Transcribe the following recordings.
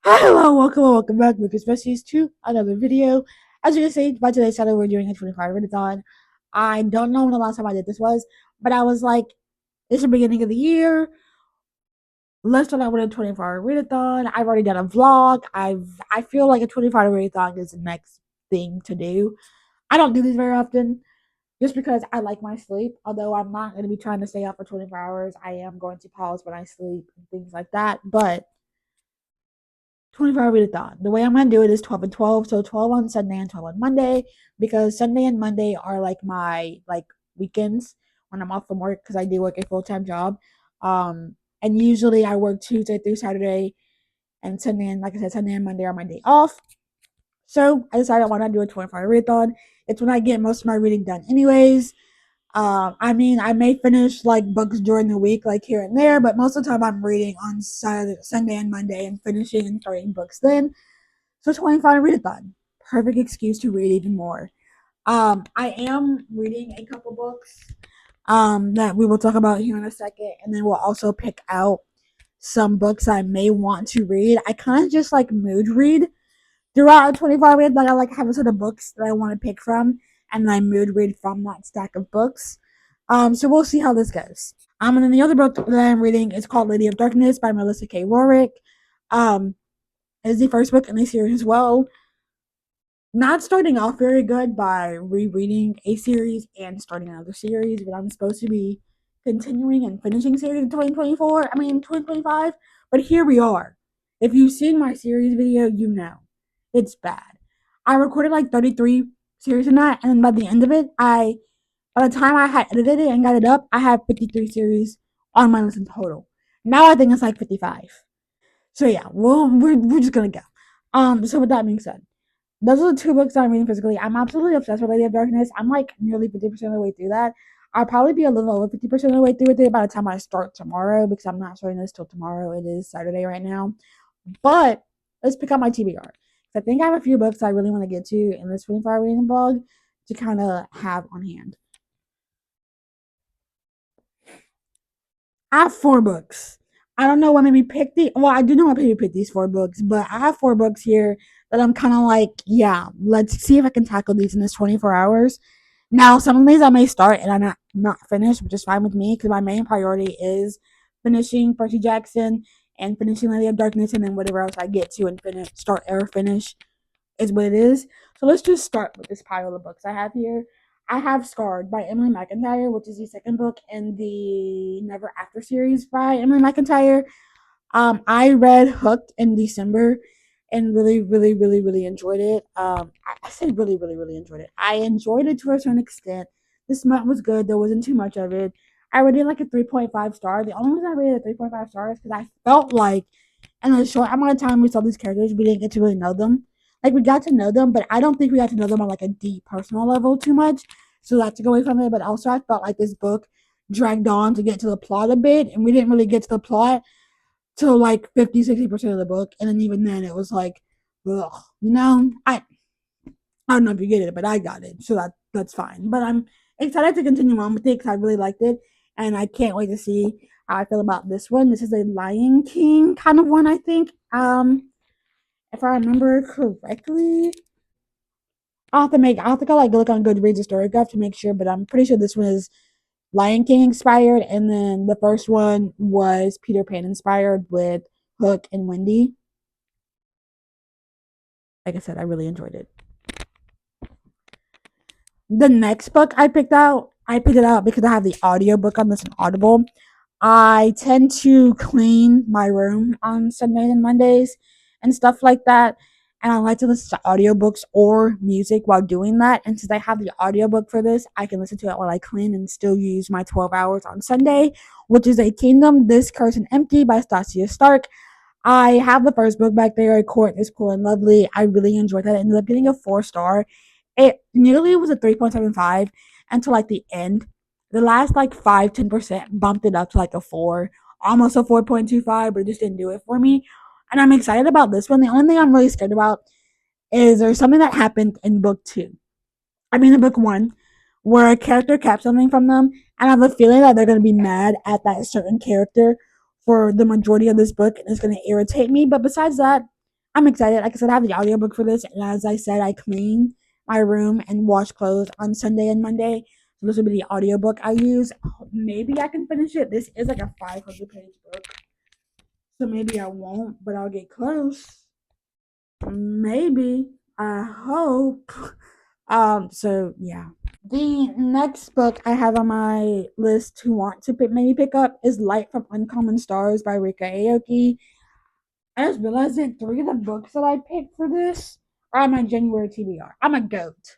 Hello, welcome back, Lucas Besties, to another video. As you can see, by today's title, we're doing a 25 Read-a-Thon. I don't know when the last time I did this was, but I was like, it's the beginning of the year. Let's start out with a 24-hour readathon. I've already done a vlog. I feel like a 25-hour readathon is the next thing to do. I don't do these very often just because I like my sleep. Although I'm not going to be trying to stay up for 24 hours, I am going to pause when I sleep and things like that. But 24-hour readathon. The way I'm gonna do it is 12 and 12. So 12 on Sunday and 12 on Monday, because Sunday and Monday are like my weekends when I'm off from work because I do work a full-time job. And usually I work Tuesday through Saturday, and Sunday and like I said, Sunday and Monday are my day off. So I decided I want to do a 24-hour readathon. It's when I get most of my reading done anyways. I mean, I may finish like books during the week, like here and there, but most of the time I'm reading on Saturday, Sunday, and Monday, and finishing and starting books then. So 25 readathon, perfect excuse to read even more. I am reading a couple books that we will talk about here in a second, and then we'll also pick out some books I may want to read. I kind of just like mood read throughout a 25 read. Like I like have a sort of books that I want to pick from, and then I mood read from that stack of books. So we'll see how this goes. And then the other book that I'm reading is called Lady of Darkness by Melissa K. Warwick. Um, it's the first book in the series as well. Not starting off very good by rereading a series and starting another series, but I'm supposed to be continuing and finishing series in 2024. I mean 2025. But here we are. If you've seen my series video, you know it's bad. I recorded like 33 series in that, and then by the end of it, by the time I had edited it and got it up, I had 53 series on my list in total. Now I think it's like 55. So yeah, we're just gonna go. So with that being said, those are the two books that I'm reading physically. I'm absolutely obsessed with Lady of Darkness. I'm like nearly 50% of the way through that. I'll probably be a little over 50% of the way through with it by the time I start tomorrow, because I'm not starting this till tomorrow. It is Saturday right now. But let's pick up my TBR. I think I have a few books I really want to get to in this 24-hour reading vlog to kind of have on hand. I have four books. I don't know what made me pick the. Well, I do know what made me pick these four books, but I have four books here that I'm kind of like, yeah, let's see if I can tackle these in this 24 hours. Now, some of these I may start and I'm not finished, which is fine with me because my main priority is finishing Percy Jackson and finishing Lady of Darkness, and then whatever else I get to and finish, start or finish is what it is. So let's just start with this pile of books I have here. I have Scarred by Emily McIntyre, which is the second book in the Never After series by Emily McIntyre. I read Hooked in December and really enjoyed it. I said really enjoyed it. I enjoyed it to a certain extent. The smut was good. There wasn't too much of it. I rated like a 3.5 star. The only reason I rated a 3.5 star is because I felt like in a short amount of time we saw these characters, we didn't get to really know them. Like we got to know them, but I don't think we got to know them on like a deep personal level too much. So that took away from it. But also I felt like this book dragged on to get to the plot a bit, and we didn't really get to the plot till like 50-60% of the book, and then even then it was like, ugh, I don't know if you get it, but I got it, so that's fine. But I'm excited to continue on with it because I really liked it, and I can't wait to see how I feel about this one. This is a Lion King kind of one, I think. If I remember correctly, I'll have to go like look on Goodreads or Story Graph to make sure, but I'm pretty sure this one is Lion King inspired, and then the first one was Peter Pan inspired with Hook and Wendy. Like I said, I really enjoyed it. The next book I picked it out because I have the audiobook on this on Audible. I tend to clean my room on Sundays and Mondays and stuff like that. And I like to listen to audiobooks or music while doing that. And since I have the audiobook for this, I can listen to it while I clean and still use my 12 hours on Sunday, which is A Kingdom, This Curse and Empty by Stasia Stark. I have the first book back there, A Court is Cool and Lovely. I really enjoyed that. It ended up getting a 4 star. It nearly was a 3.75 until like the end. The last like 5-10% bumped it up to like a 4, almost a 4.25, but it just didn't do it for me. And I'm excited about this one. The only thing I'm really scared about is there's something that happened in book two. I mean, in book one, where a character kept something from them, and I have a feeling that they're going to be mad at that certain character for the majority of this book, and it's going to irritate me. But besides that, I'm excited. Like I said, I have the audiobook for this, and as I said, I clean my room and wash clothes on Sunday and Monday. So this will be the audiobook I use. Maybe I can finish it. This is like a 500-page book, so maybe I won't, but I'll get close. Maybe. I hope. So yeah. The next book I have on my list to want to maybe pick up is Light from Uncommon Stars by Rika Aoki. I just realized that 3 of the books that I picked for this are on my January TBR. I'm a goat.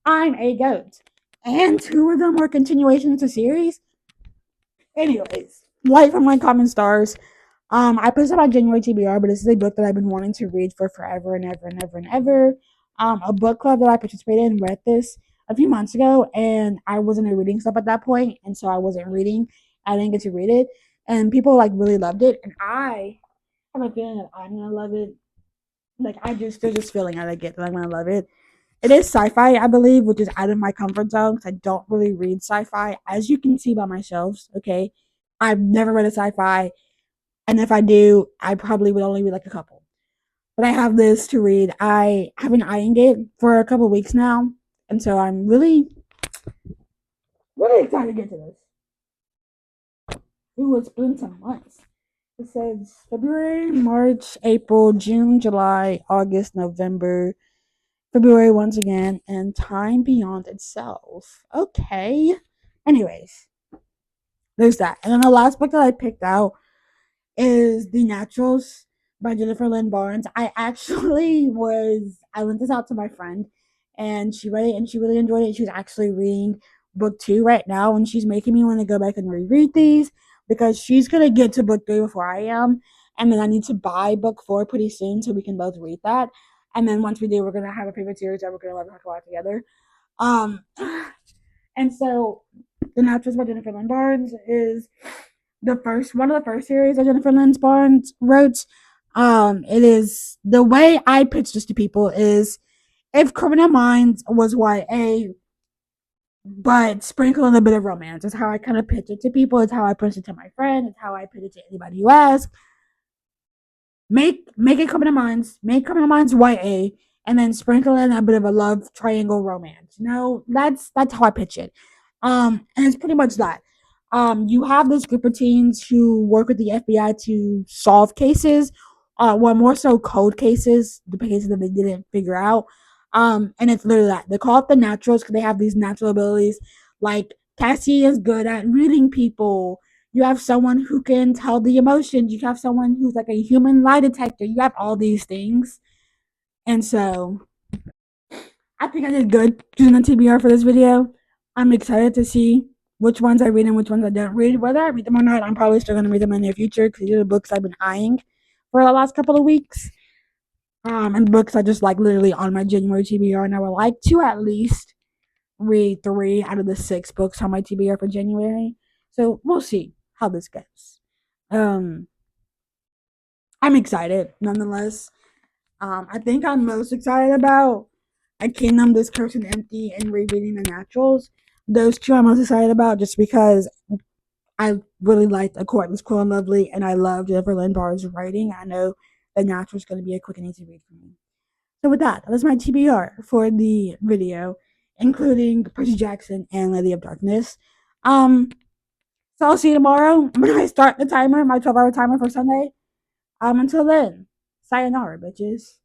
I'm a goat. And 2 of them are continuations of series. Anyways, Light from Uncommon Stars. I put this on my January TBR, but this is a book that I've been wanting to read for forever and ever and ever and ever. A book club that I participated in read this a few months ago, and I wasn't a reading stuff at that point, and so I wasn't reading. I didn't get to read it, and people like really loved it, and I have a feeling that I'm gonna love it. Like there's this feeling I get that I'm gonna love it. It is sci-fi, I believe, which is out of my comfort zone because I don't really read sci-fi, as you can see by my shelves. Okay, I've never read a sci-fi, and if I do, I probably would only read like a couple. But I have this to read. I have been eyeing it for a couple weeks now, and so I'm really, really excited to get to this. Ooh, it's been some months. It says February, March, April, June, July, August, November, February once again, and time beyond itself. Okay. Anyways, there's that. And then the last book that I picked out is The Naturals by Jennifer Lynn Barnes. I lent this out to my friend and she read it and she really enjoyed it. She's actually reading book 2 right now and she's making me want to go back and reread these because she's going to get to book 3 before I am. And then I need to buy book 4 pretty soon so we can both read that. And then once we do, we're going to have a favorite series that we're going to talk about together. Um, and so The Naturals by Jennifer Lynn Barnes is the first one of the first series that Jennifer Lynn Barnes wrote. It is the way I pitch this to people is if Criminal Minds was YA, but sprinkle in a bit of romance. It's how I kind of pitch it to people. It's how I pitch it to my friend. It's how I pitch it to anybody who asks. Make it Make Criminal Minds YA, and then sprinkle in a bit of a love triangle romance. That's how I pitch it. And it's pretty much that. You have this group of teens who work with the FBI to solve cases, well, more so cold cases, the cases that they didn't figure out. And it's literally that. They call it the Naturals because they have these natural abilities. Like Cassie is good at reading people. You have someone who can tell the emotions. You have someone who's like a human lie detector. You have all these things. And so I think I did good choosing the TBR for this video. I'm excited to see which ones I read and which ones I don't read. Whether I read them or not, I'm probably still going to read them in the near future because these are the books I've been eyeing for the last couple of weeks. And books are just like literally on my January TBR, and I would like to at least read 3 out of the 6 books on my TBR for January. So we'll see how this goes. Um, I'm excited nonetheless. I think I'm most excited about A Kingdom, This Cursed and Empty, and rereading The Naturals. Those 2 I'm most excited about just because I really liked A Court That's Cool and Lovely, and I love Jennifer Lynn Barr's writing. I know The Naturals is going to be a quick and easy read for me. So with that, that's my TBR for the video, including Percy Jackson and Lady of Darkness. So I'll see you tomorrow when I start the timer, my 12-hour timer for Sunday. Until then, sayonara, bitches.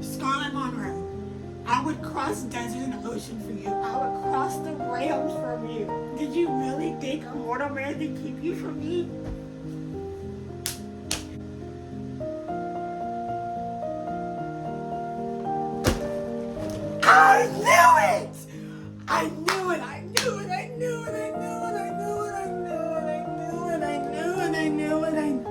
Scarlet Monroe, I would cross desert and ocean for you. I would cross the realms for you. Did you really think a mortal man could keep you from me? I knew it! I knew it! I knew it! I knew it! I knew it! I knew it! I knew it! I knew it! I knew it! I knew it! I knew it!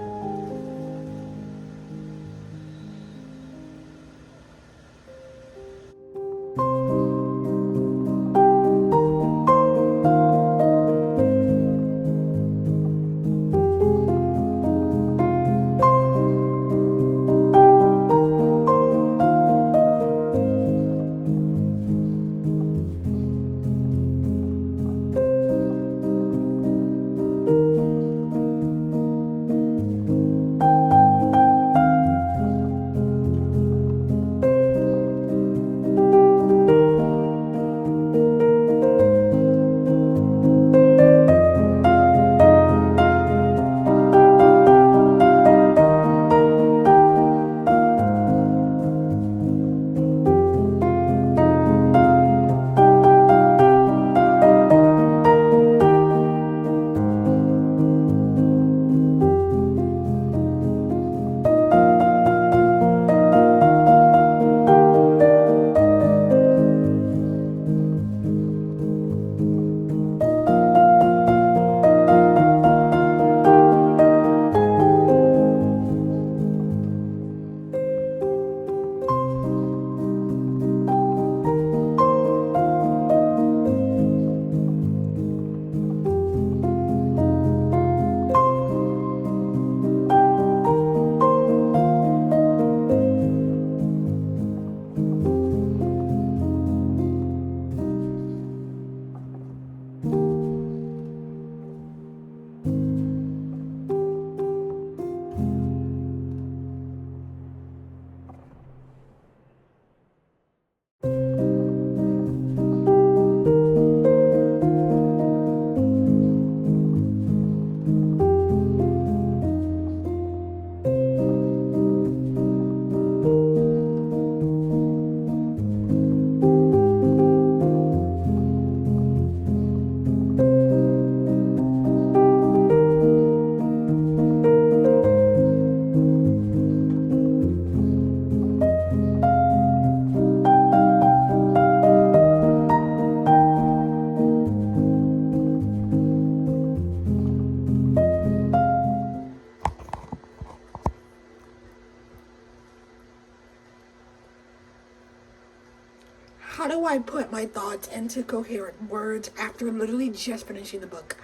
How do I put my thoughts into coherent words after literally just finishing the book?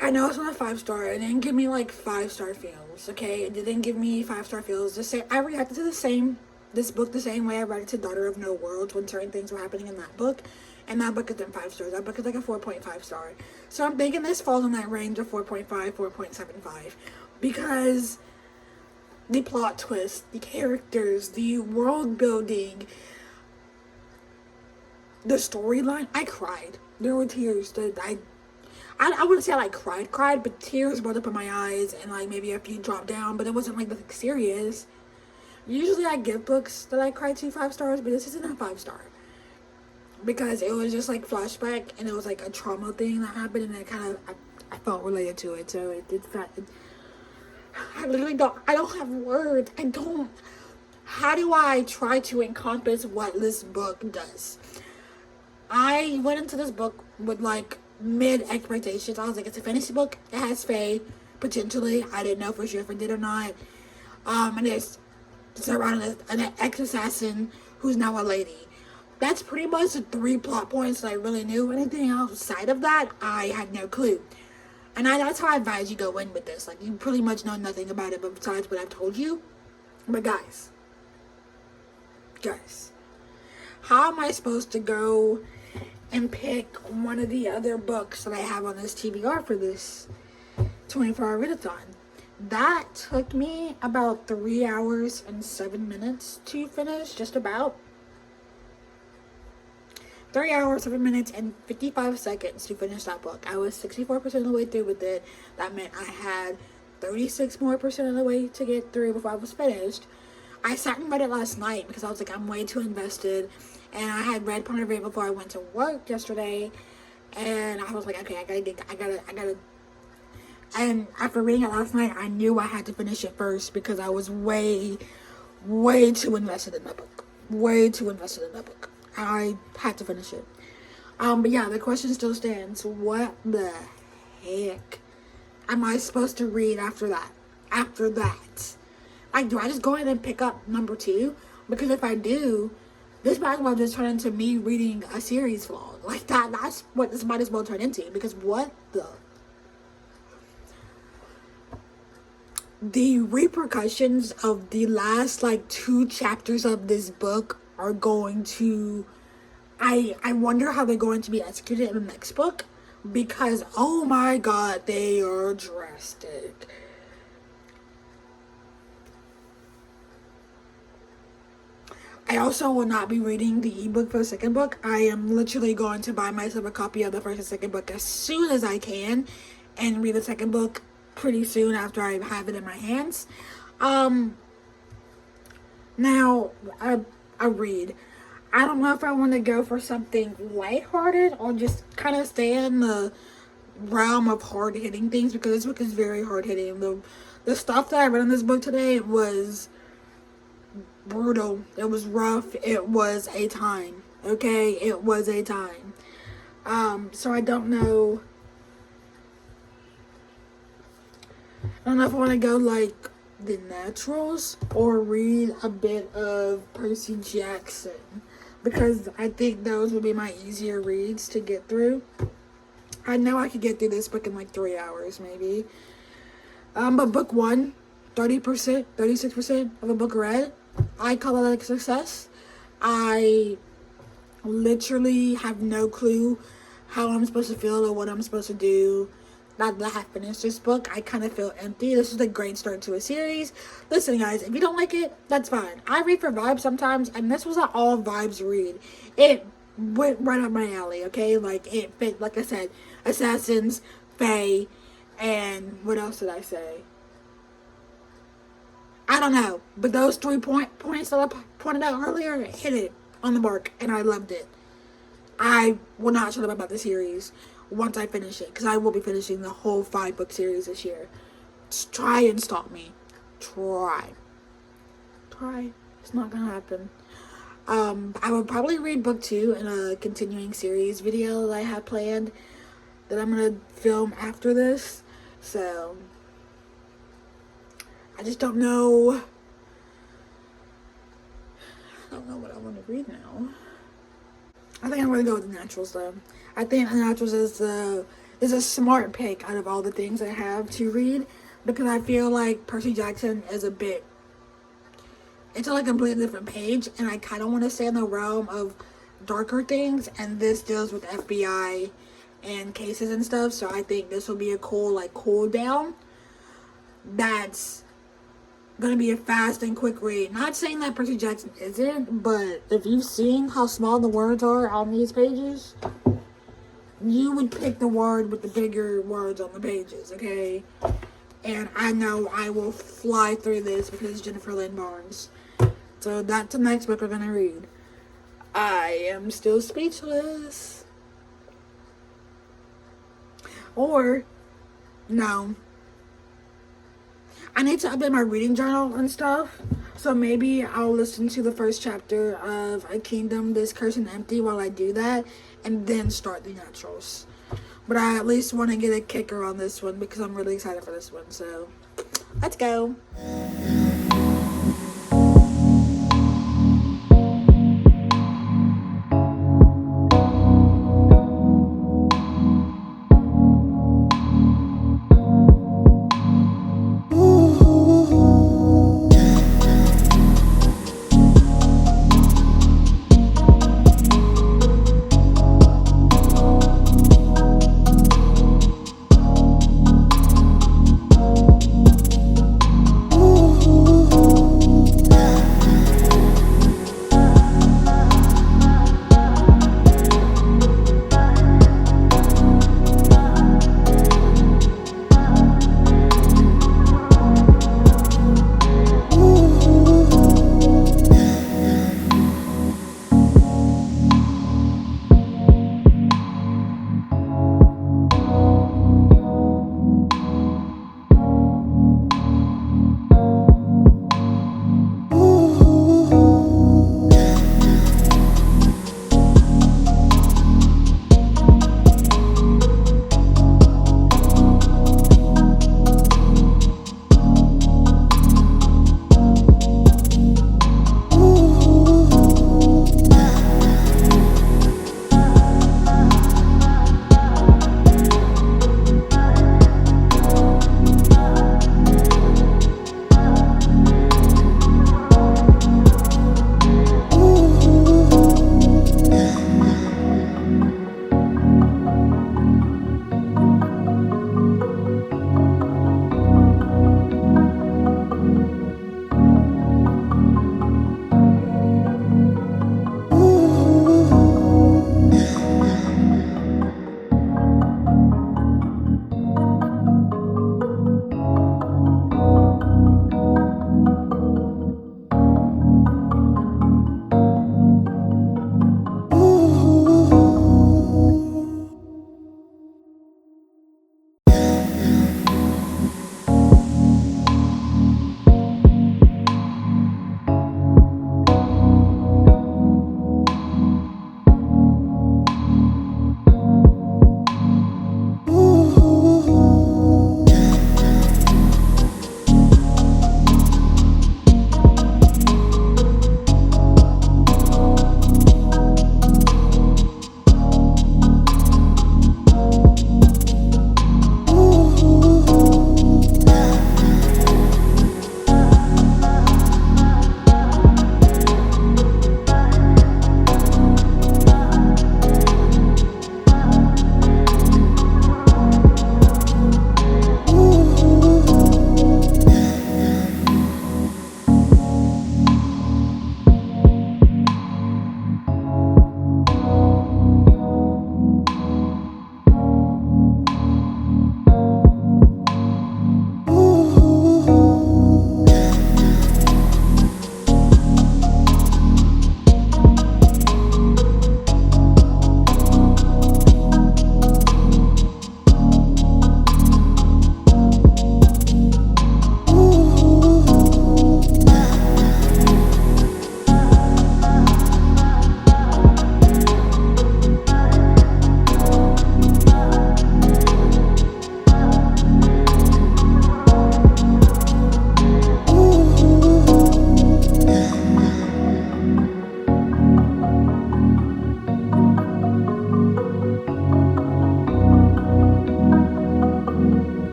I know it's not a 5-star. It didn't give me like 5-star feels, okay? It didn't give me 5-star feels. I reacted to this book the same way I reacted to Daughter of No Worlds when certain things were happening in that book. And that book isn't 5 stars. That book is like a 4.5 star. So I'm thinking this falls in that range of 4.5, 4.75. Because the plot twist, the characters, the world building, the storyline, I cried. There were tears that I wouldn't say I like cried, but tears welled up in my eyes and like maybe a few dropped down, but it wasn't like nothing serious. Usually I give books that I cry to 5 stars, but this isn't a 5-star. Because it was just like flashback and it was like a trauma thing that happened and I felt related to it. So I literally don't have words. How do I try to encompass what this book does? I went into this book with like mid expectations. I was like, it's a fantasy book. It has fae, potentially. I didn't know for sure if it did or not. And it's surrounded an ex-assassin who's now a lady. That's pretty much the 3 plot points that I really knew. Anything outside of that, I had no clue. And that's how I advise you go in with this. Like, you pretty much know nothing about it besides what I've told you. But guys, how am I supposed to go and pick one of the other books that I have on this TBR for this 24-hour readathon? That took me about 3 hours and 7 minutes to finish, just about. 3 hours, 7 minutes, and 55 seconds to finish that book. I was 64% of the way through with it. That meant I had 36% more of the way to get through before I was finished. I sat and read it last night because I was like, I'm way too invested, and I had read part of it before I went to work yesterday, and I was like, okay, I gotta. And after reading it last night, I knew I had to finish it first because I was way too invested in that book. Way too invested in that book. I had to finish it. But yeah, the question still stands. What the heck am I supposed to read after that? After that? Like, do I just go ahead and pick up number 2? Because if I do, this might as well just turn into me reading a series vlog. Like, that's what this might as well turn into. Because what the repercussions of the last, like, 2 chapters of this book are going to... I wonder how they're going to be executed in the next book. Because, oh my god, they are drastic. I also will not be reading the ebook for the second book. I am literally going to buy myself a copy of the first and second book as soon as I can, and read the second book pretty soon after I have it in my hands. Now, I read. I don't know if I want to go for something lighthearted or just kind of stay in the realm of hard-hitting things, because this book is very hard-hitting. The stuff that I read in this book today was brutal. It was rough. It was a time. Okay? It was a time. So I don't know. I don't know if I want to go like the Naturals or read a bit of Percy Jackson, because I think those would be my easier reads to get through. I know I could get through this book in like 3 hours maybe. But book 1, 30%, 36% of a book read. I call it a success. I literally have no clue how I'm supposed to feel or what I'm supposed to do. Now that I have finished this book, I kind of feel empty. This is a great start to a series. Listen, guys, if you don't like it, that's fine. I read for vibes sometimes, and this was an all vibes read. It went right up my alley, okay? Like, it fit, like I said, assassins, fae, and what else did I say? I don't know, but those 3 points that I pointed out earlier hit it on the mark, and I loved it. I will not shut up about the series once I finish it, because I will be finishing the whole 5-book series this year. Just try and stop me. Try. It's not gonna happen. I would probably read book 2 in a continuing series video that I have planned that I'm gonna film after this. So I just don't know. I don't know what I want to read now. I think I'm going to go with the Naturals, though. I think the Naturals is a smart pick out of all the things I have to read, because I feel like Percy Jackson is it's on a completely different page, and I kind of want to stay in the realm of darker things, and this deals with FBI and cases and stuff, so I think this will be a cool, like, cool down. That's gonna be a fast and quick read. Not saying that Percy Jackson isn't, but if you've seen how small the words are on these pages, you would pick the word with the bigger words on the pages, okay? And I know I will fly through this because it's Jennifer Lynn Barnes. So that's the next book we're gonna read. I am still speechless. Or, no. I need to update my reading journal and stuff. So maybe I'll listen to the first chapter of A Kingdom This Cursed and Empty while I do that, and then start the Naturals. But I at least want to get a kicker on this one because I'm really excited for this one. So, let's go.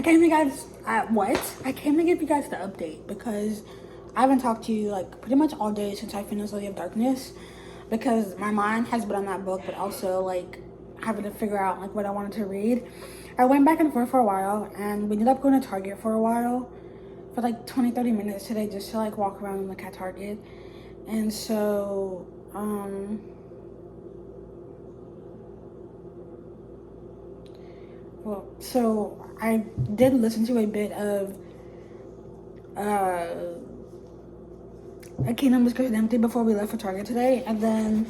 came to you guys I came to give you guys the update because I haven't talked to you like pretty much all day since I finished Lady of Darkness, because my mind has been on that book, but also like having to figure out like what I wanted to read. I went back and forth for a while, and we ended up going to Target for a while, for like 20-30 minutes today, just to like walk around and look at Target. And so so I did listen to a bit of A Kingdom is Empty before we left for Target today, and then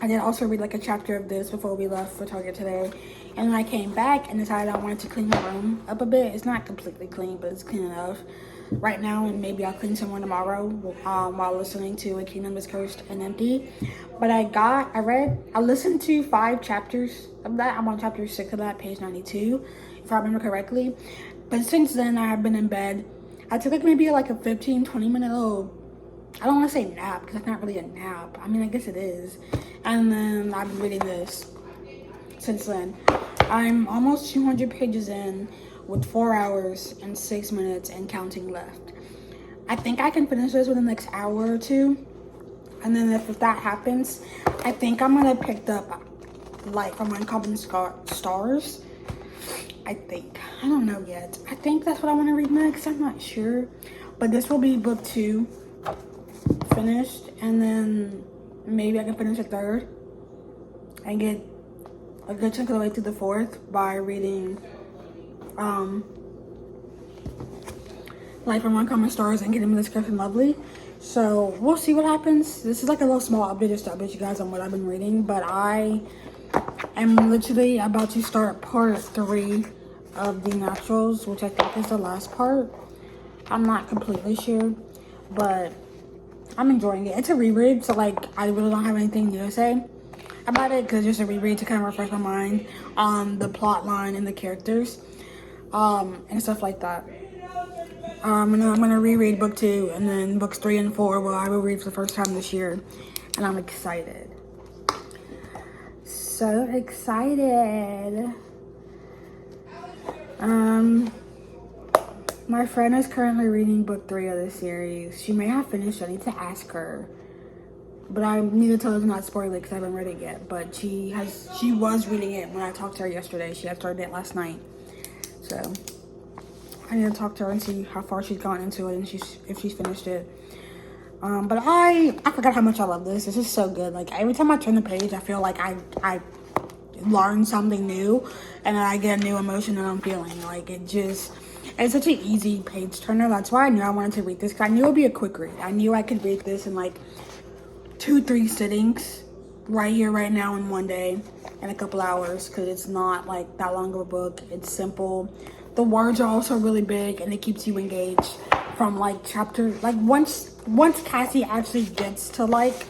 I did also read like a chapter of this before we left for Target today. And then I came back and decided I wanted to clean my room up a bit. It's not completely clean, but it's clean enough right now, and maybe I'll clean some more tomorrow while listening to A Kingdom is Cursed and Empty. But I listened to 5 chapters of that. I'm on chapter 6 of that, page 92, if I remember correctly. But since then, I have been in bed. I took like maybe like a 15-20 minute little, I don't want to say nap, because it's not really a nap. I mean, I guess it is. And then I've been reading this since then. I'm almost 200 pages in with 4 hours and 6 minutes and counting left. I think I can finish this within the next hour or two. And then if that happens, I think I'm going to pick up Light from Uncommon Stars. I think. I don't know yet. I think that's what I want to read next. I'm not sure. But this will be book 2 finished. And then maybe I can finish the 3rd and get a good chunk of the way through the 4th by reading Light from Uncommon Stars and getting this Griffin Lovely. So we'll see what happens. This is like a little small update just to update you guys on what I've been reading, but I am literally about to start part 3 of The Naturals, which I think is the last part. I'm not completely sure, but I'm enjoying it. It's a reread, so like I really don't have anything new to say about it, because it's just a reread to kind of refresh my mind on the plot line and the characters and stuff like that. And then I'm gonna reread book 2, and then books 3 and 4 I will read for the first time this year, and I'm excited. So excited. My friend is currently reading book 3 of the series. She may have finished. I need to ask her, but I need to tell her to not spoil it because I haven't read it yet. But she was reading it when I talked to her yesterday. She had started it last night, so I need to talk to her and see how far she's gone into it and if she's finished it. But I forgot how much I love this. This is so good. Like every time I turn the page, I feel like I learn something new, and I get a new emotion that I'm feeling. Like it's such an easy page turner. That's why I knew I wanted to read this, because I knew it would be a quick read. I knew I could read this in like 2-3 sittings right here, right now, in one day, in a couple hours, because it's not like that long of a book. It's simple. The words are also really big, and it keeps you engaged from like chapter, like once Cassie actually gets to like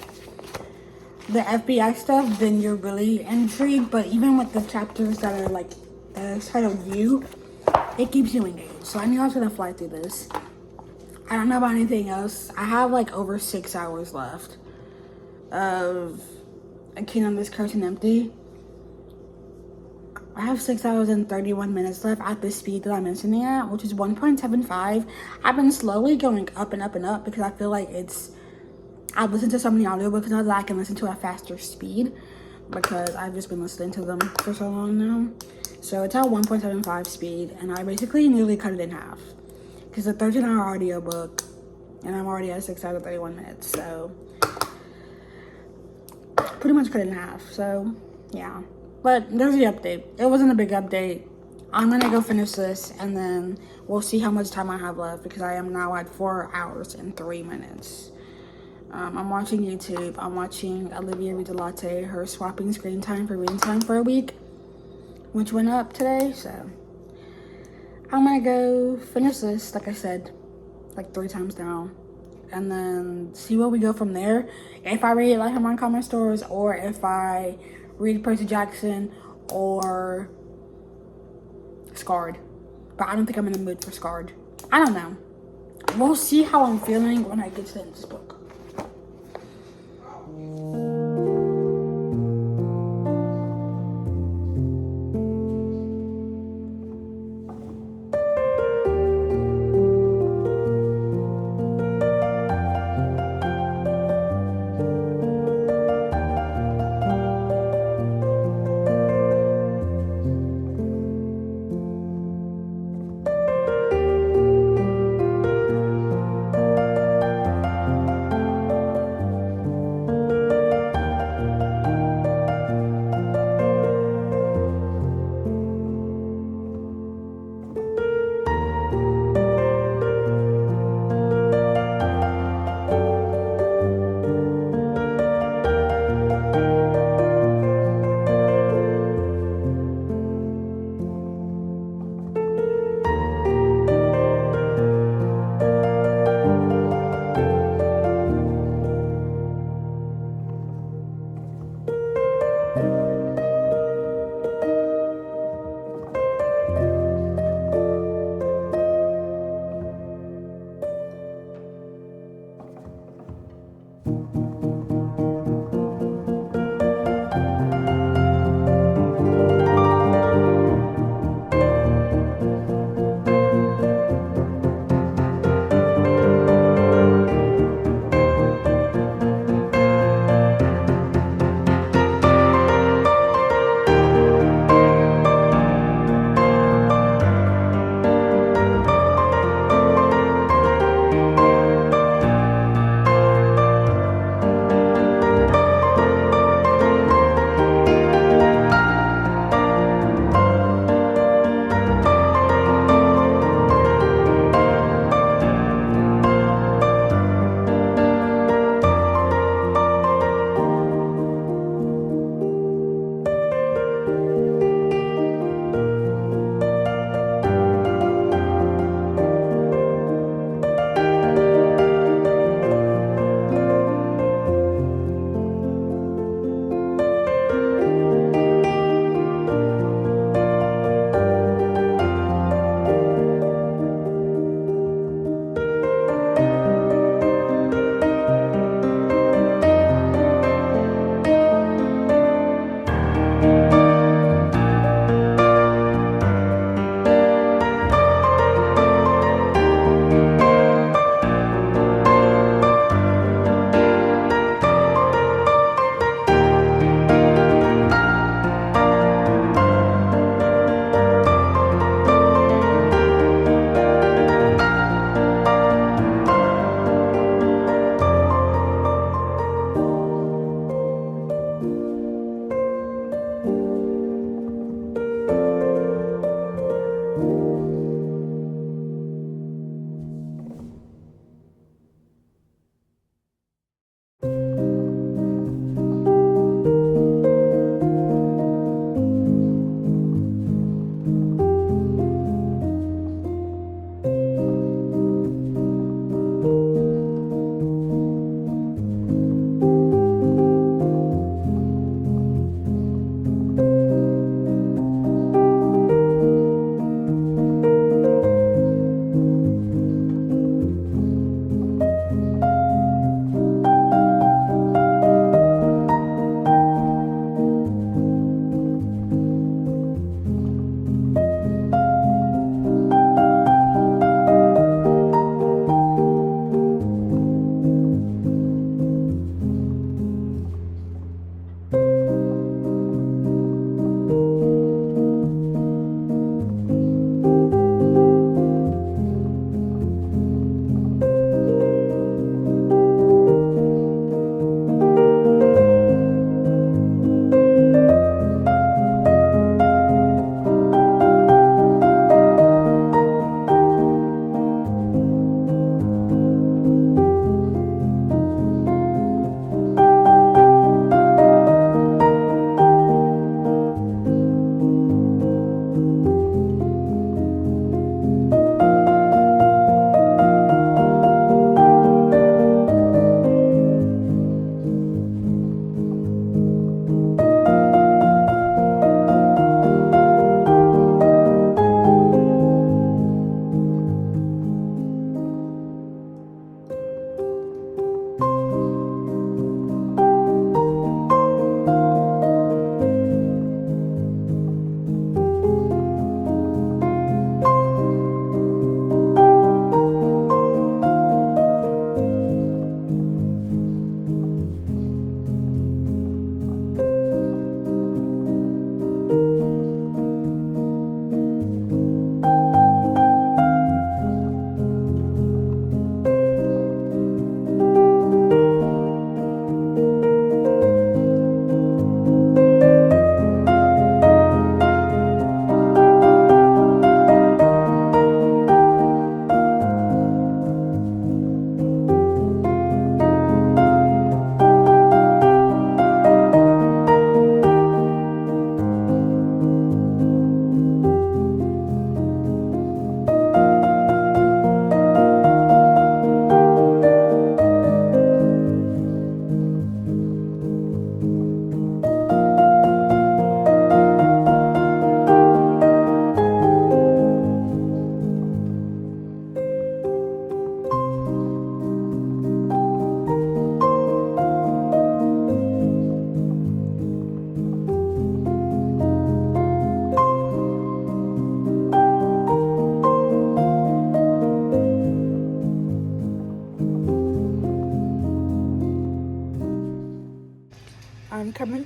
the FBI stuff, then you're really intrigued. But even with the chapters that are like the side of you, it keeps you engaged. So I knew I was gonna fly through this. I don't know about anything else. I have like over 6 hours left of A Kingdom is Cursed and Empty. I have 6 hours and 31 minutes left at the speed that I'm mentioning at, which is 1.75. I've been slowly going up and up and up because I feel like I've listened to so many audiobooks now that I can listen to a faster speed, because I've just been listening to them for so long now. So it's at 1.75 speed, and I basically nearly cut it in half, because it's a 13-hour audiobook, and I'm already at 6 hours and 31 minutes, so pretty much cut it in half. So yeah, but there's the update. It wasn't a big update. I'm gonna go finish this, and then we'll see how much time I have left, because I am now at 4 hours and 3 minutes. I'm watching YouTube. I'm watching Olivia Read-a-Latte, her swapping screen time for reading time for a week, which went up today. So I'm gonna go finish this, like I said, like 3 times now, and then see where we go from there. If I read Life from Uncommon Stars, or if I read Percy Jackson, or Scarred. But I don't think I'm in the mood for Scarred. I don't know. We'll see how I'm feeling when I get to the end of this book.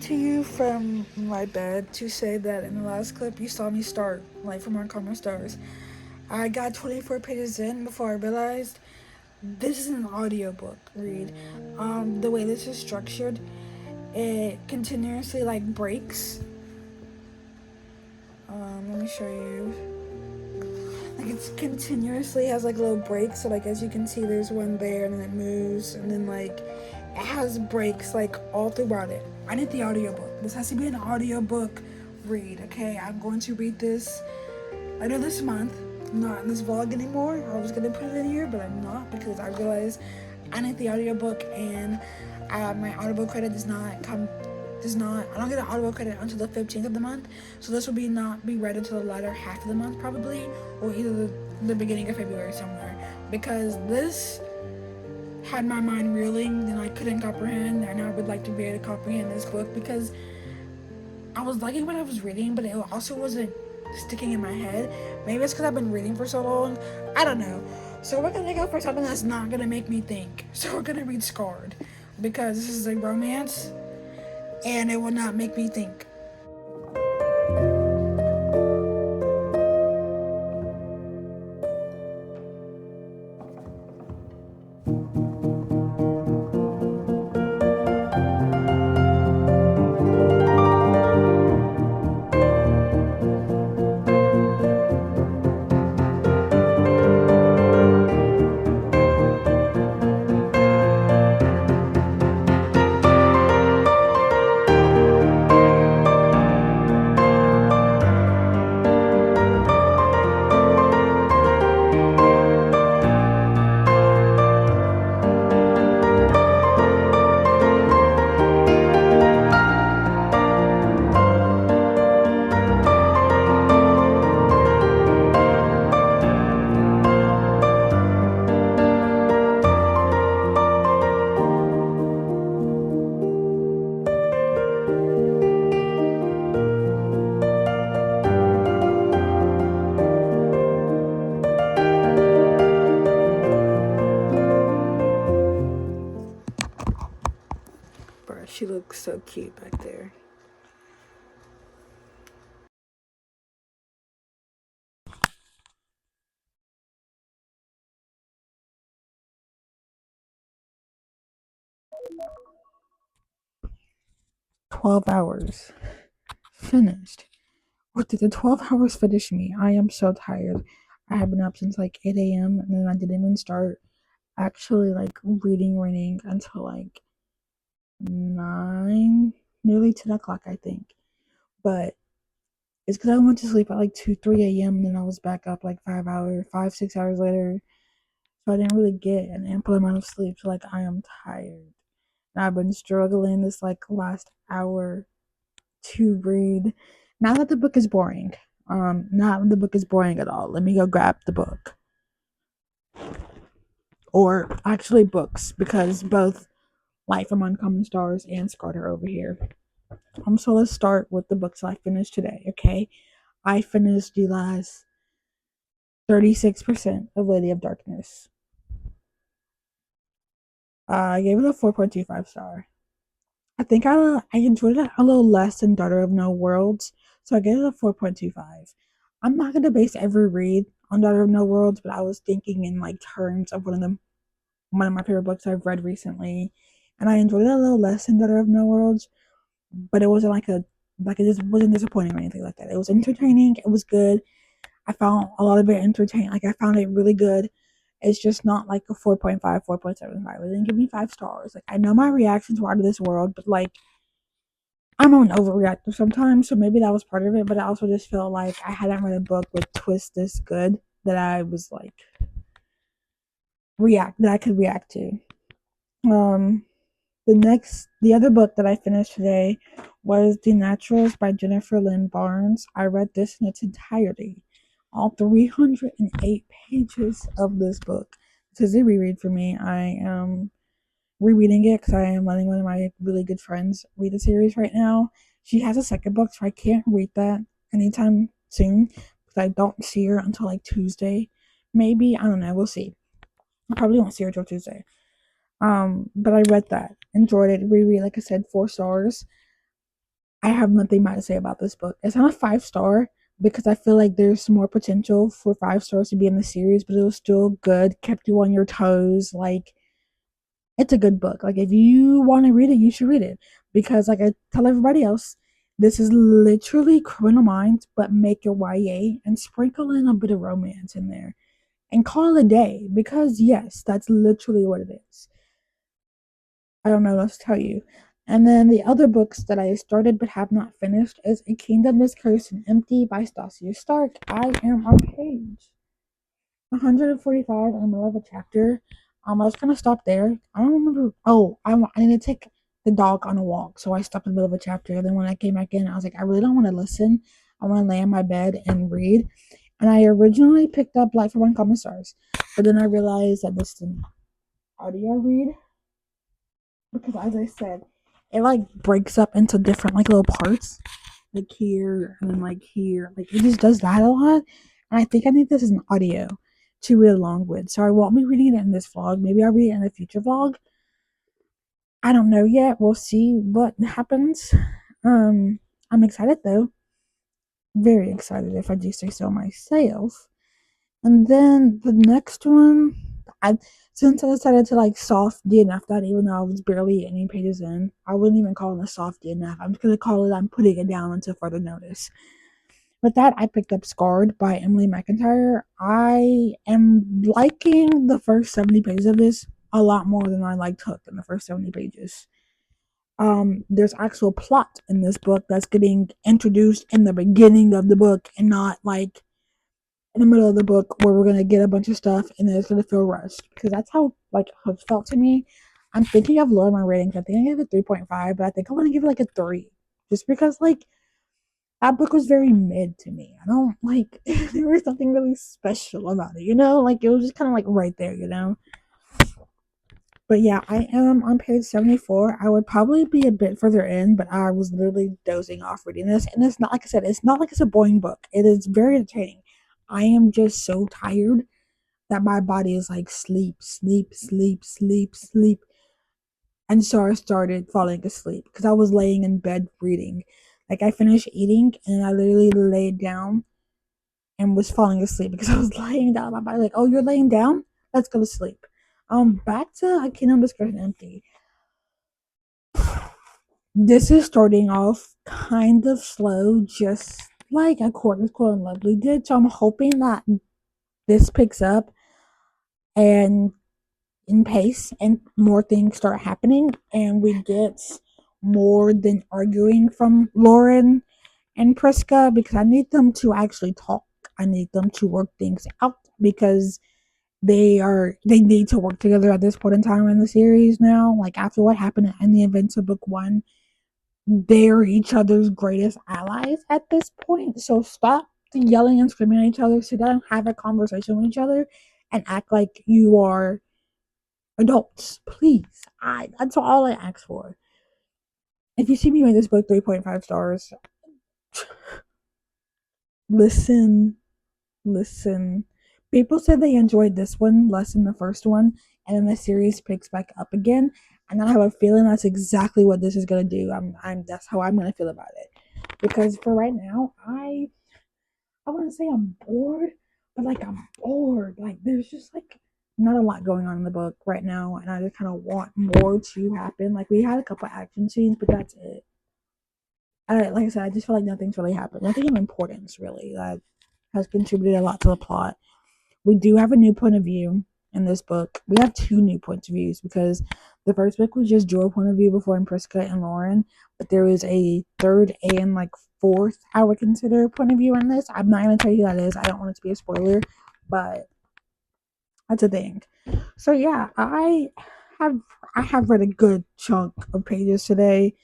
to you from my bed to say that in the last clip you saw me start Light from Uncommon Stars. I got 24 pages in before I realized this is an audiobook read. The way this is structured, it continuously like breaks. Let me show you. Like it's continuously has like little breaks. So like as you can see, there's one there, and then it moves, and then like it has breaks like all throughout it. I need the audiobook. This has to be an audiobook read. Okay, I'm going to read this later this month. I'm not in this vlog anymore. I was gonna put it in here, but I'm not because I realized I need the audiobook, and my audible credit I don't get an audible credit until the 15th of the month, so this will not be read until the latter half of the month probably, or either the beginning of February somewhere, because this had my mind reeling and I couldn't comprehend, and I would like to be able to comprehend this book because I was liking what I was reading, but it also wasn't sticking in my head. Maybe it's because I've been reading for so long. I don't know. So we're gonna go for something that's not gonna make me think. So we're gonna read Scarred because this is a romance and it will not make me think. 12 hours finished. What did the 12 hours finish me? I am so tired. I have been up since like 8 a.m. and then I didn't even start actually like reading until like 9, nearly 10 o'clock, I think. But it's because I went to sleep at like 2, 3 a.m. and then I was back up like 5, 6 hours later. So I didn't really get an ample amount of sleep. So like I am tired. And I've been struggling this like last hour to read. Not that the book is boring. Not that the book is boring at all. Let me go grab the book. Or actually books, because both Light from Uncommon Stars and Scarred are over here. So let's start with the books I finished today, okay? I finished the last 36% of Lady of Darkness. I gave it a 4.25 star. I think I enjoyed it a little less than Daughter of No Worlds, so I gave it a 4.25. I'm not gonna base every read on Daughter of No Worlds, but I was thinking in like terms of one of my favorite books I've read recently, and I enjoyed it a little less than Daughter of No Worlds, but it wasn't like it just wasn't disappointing or anything like that. It was entertaining. It was good. I found a lot of it entertaining. Like I found it really good. It's just not like a 4.5, 4.75. It didn't give me 5 stars. Like I know my reactions were out of this world, but like I'm an overreactor sometimes, so maybe that was part of it. But I also just felt like I hadn't read a book with twists this good that I was like I could react to. Um, the other book that I finished today was The Naturals by Jennifer Lynn Barnes. I read this in its entirety, all 308 pages of this book. This is a reread for me. I am rereading it because I am letting one of my really good friends read the series right now. She has a second book, so I can't read that anytime soon because I don't see her until like Tuesday. Maybe, I don't know, we'll see. I probably won't see her till Tuesday. But I read that, enjoyed it, reread, like I said, 4 stars. I have nothing bad to say about this book. It's not a 5 star because I feel like there's more potential for 5 stars to be in the series, but it was still good, kept you on your toes. Like, it's a good book. Like, if you want to read it, you should read it. Because, like I tell everybody else, this is literally Criminal Minds, but make it YA and sprinkle in a bit of romance in there and call it a day. Because, yes, that's literally what it is. I don't know what else to tell you. And then the other books that I started but have not finished is A Kingdom is Cursed and Empty by Stasia Stark. I am on page 145 in the middle of a chapter. I was gonna stop there. I don't remember. Oh, I need to take the dog on a walk, so I stopped in the middle of a chapter. And then when I came back in, I was like, I really don't want to listen. I want to lay in my bed and read. And I originally picked up Light for One Common Stars, but then I realized that this is an audio read because, as I said, it like breaks up into different like little parts, like here and then like here. Like it just does that a lot. And I think I need this as an audio to read along with. So I won't be reading it in this vlog. Maybe I'll read it in a future vlog. I don't know yet. We'll see what happens. I'm excited though. Very excited if I do say so myself. And then the next one, I since I decided to like soft DNF that, even though I was barely any pages in, I wouldn't even call it a soft DNF. I'm just gonna call it I'm putting it down until further notice. With that, I picked up Scarred by Emily McIntyre. I am liking the first 70 pages of this a lot more than I liked Hook in the first 70 pages. There's actual plot in this book that's getting introduced in the beginning of the book and not like in the middle of the book where we're gonna get a bunch of stuff and then it's gonna feel rushed. Because that's how like Hook felt to me. I'm thinking of lowering my ratings. I think I gave it 3.5, but I think I want to give it like a 3. Just because like that book was very mid to me. I don't like there was something really special about it, Like it was just kinda like right there. But yeah, I am on page 74. I would probably be a bit further in, but I was literally dozing off reading this. And it's not like I said, it's not like it's a boring book. It is very entertaining. I am just so tired that my body is like sleep, sleep, sleep, sleep, sleep. And so I started falling asleep because I was laying in bed reading. Like I finished eating and I literally laid down and was falling asleep because I was laying down. My body like, oh, you're laying down? Let's go to sleep. Back to I Kingdom Discretion Empty. This is starting off kind of slow, just like A Court is Cool and Lovely did. So I'm hoping that this picks up and in pace and more things start happening and we get more than arguing from Lauren and Priska because I need them to actually talk. I need them to work things out because they need to work together at this point in time in the series now. Like after what happened in the events of book 1, they're each other's greatest allies at this point. So stop yelling and screaming at each other. Sit down and have a conversation with each other and act like you are adults. Please. That's all I ask for. If you see me rate this book 3.5 stars, listen, listen. People said they enjoyed this one less than the first one, and then the series picks back up again. And I have a feeling that's exactly what this is gonna do. I'm that's how I'm gonna feel about it. Because for right now, I wouldn't say I'm bored, but like I'm bored. Like there's just like not a lot going on in the book right now, and I just kind of want more to happen. Like we had a couple action scenes, but that's it. Like I said, I just feel like nothing's really happened. Nothing of importance really that has contributed a lot to the plot. We do have a new point of view in this book. We have 2 new points of views because the first book was just Joe's point of view before Priska and Lauren, but there is a third and like fourth I would consider point of view in this. I'm not gonna tell you who that is. I don't want it to be a spoiler, but that's a thing. So yeah, have I have read a good chunk of pages today.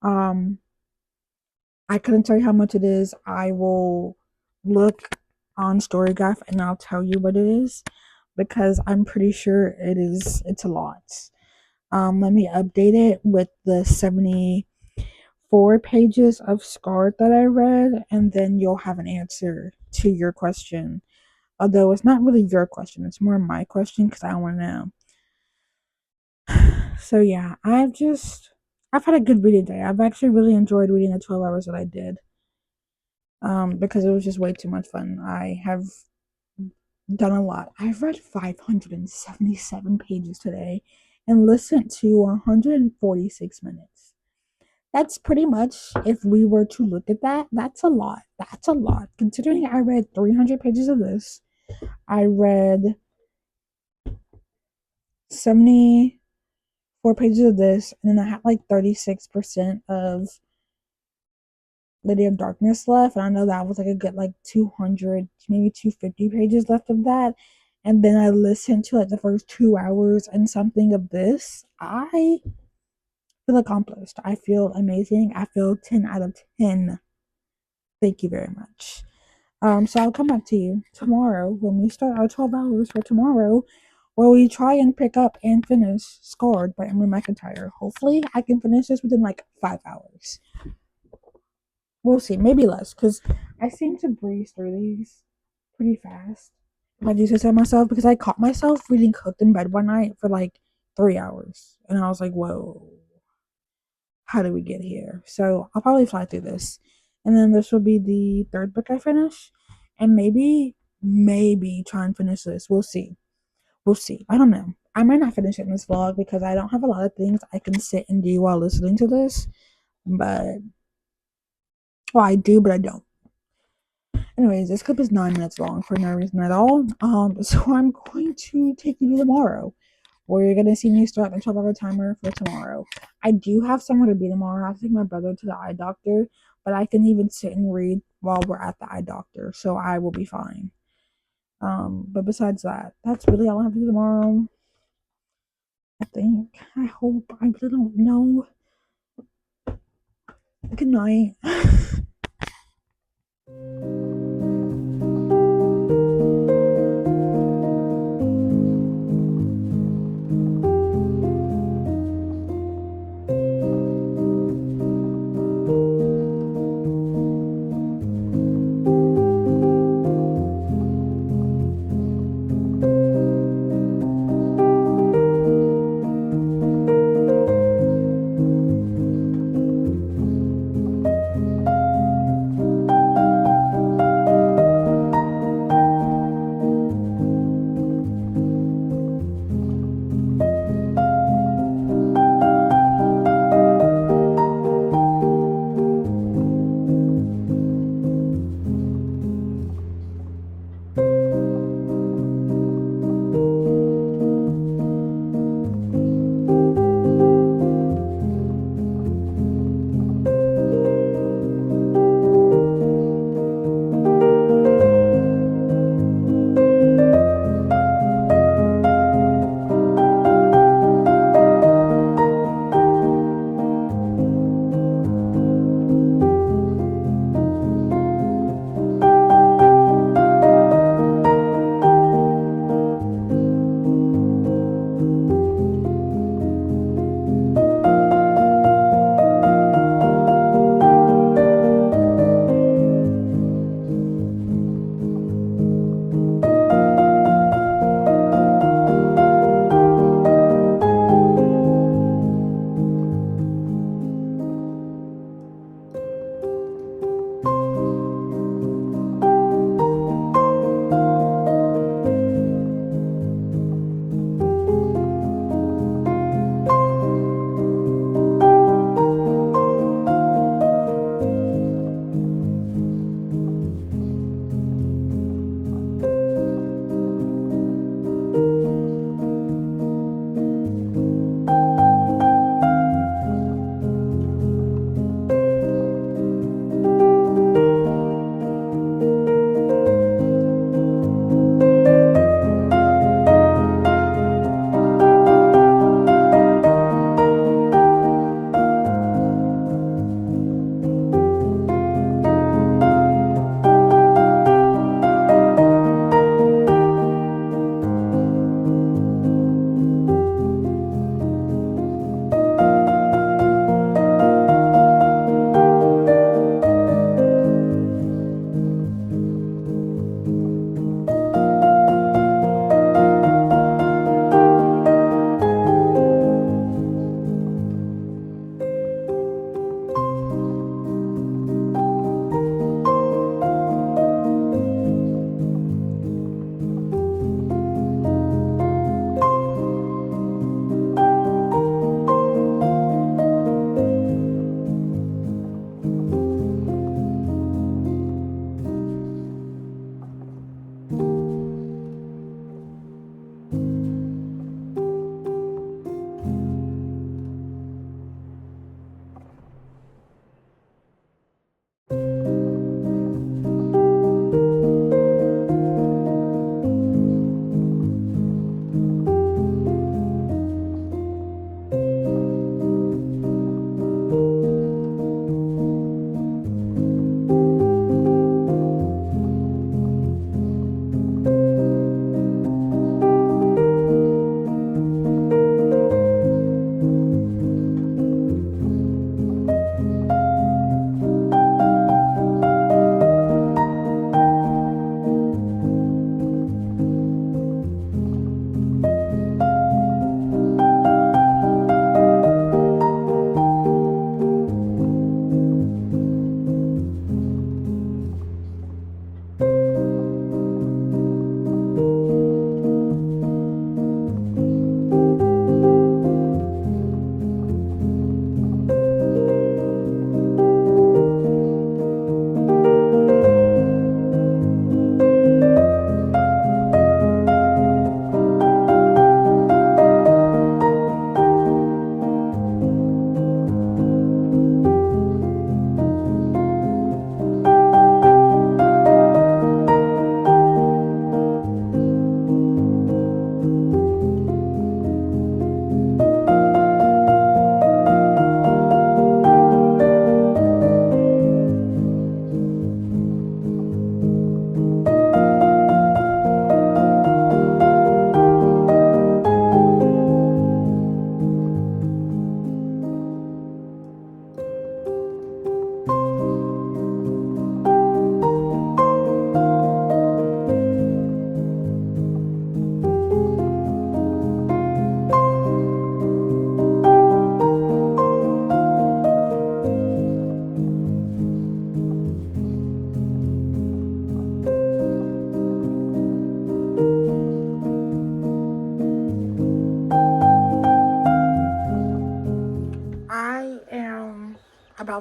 Um, I couldn't tell you how much it is. I will look on Storygraph and I'll tell you what it is because I'm pretty sure it's a lot. Let me update it with the 74 pages of Scarred that I read, and then you'll have an answer to your question. Although it's not really your question, it's more my question because I want to know. So yeah, I I've had a good reading day. I've actually really enjoyed reading the 12 hours that I did. Because it was just way too much fun. I have done a lot. I've read 577 pages today and listened to 146 minutes. That's pretty much, if we were to look at that, that's a lot. That's a lot. Considering I read 300 pages of this, I read 74 pages of this, and then I had like 36% of Lady of Darkness left, and I know that was like a good like 200, maybe 250 pages left of that. And then I listened to like the first 2 hours and something of this. I feel accomplished. I feel amazing. I feel 10 out of 10. Thank you very much. So I'll come back to you tomorrow when we start our 12 hours for tomorrow, where we try and pick up and finish Scarred by Emily McIntyre. Hopefully, I can finish this within like 5 hours. We'll see, maybe less, because I seem to breeze through these pretty fast. If I do say so myself, because I caught myself reading Cooked in Bed one night for like 3 hours, and I was like, whoa, how did we get here? So I'll probably fly through this, and then this will be the third book I finish, and maybe try and finish this. We'll see. We'll see. I don't know. I might not finish it in this vlog because I don't have a lot of things I can sit and do while listening to this, but well, I do, but I don't. Anyways, this clip is 9 minutes long for no reason at all. So I'm going to take you to tomorrow, where you're gonna see me start the 12-hour timer for tomorrow. I do have somewhere to be tomorrow. I have to take my brother to the eye doctor, but I can even sit and read while we're at the eye doctor, so I will be fine. But besides that, that's really all I have to do tomorrow. I think. I hope. I really don't know. Good night.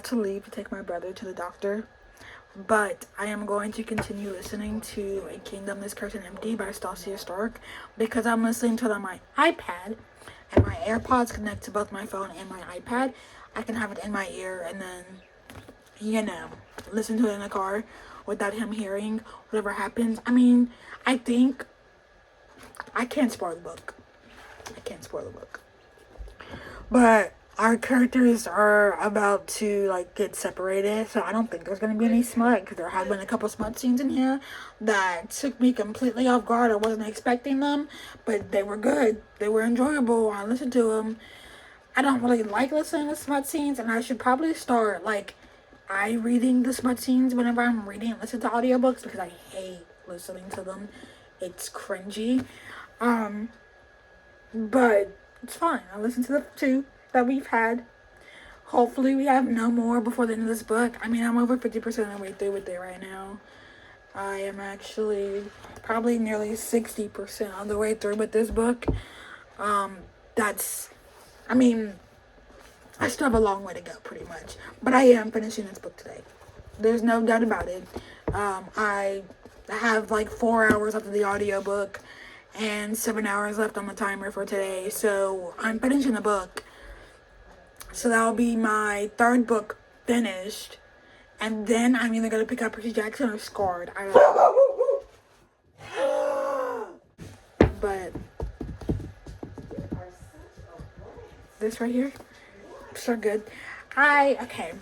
to leave to take my brother to the doctor, but I am going to continue listening to A Kingdom Is Cursed and Empty by Stasia Stark because I'm listening to it on my iPad, and my AirPods connect to both my phone and my iPad. I can have it in my ear and then, listen to it in the car without him hearing whatever happens. I mean, I think I can't spoil the book. But our characters are about to get separated, so I don't think there's gonna be any smut, because there have been a couple smut scenes in here that took me completely off guard. I wasn't expecting them, but they were good. They were enjoyable. I listened to them. I don't really like listening to smut scenes, and I should probably start I reading the smut scenes whenever I'm reading and listen to audiobooks, because I hate listening to them. It's cringy. But it's fine. I listened to the 2 that we've had. Hopefully we have no more before the end of this book. I mean, I'm over 50% of the way through with it right now. I am actually probably nearly 60% of the way through with this book. I still have a long way to go, pretty much. But I am finishing this book today. There's no doubt about it. I have 4 hours left of the audiobook and 7 hours left on the timer for today. So I'm finishing the book. So that'll be my 3rd book finished. And then I'm either going to pick up Percy Jackson or Scarred. I don't know. But this right here, so good. Okay.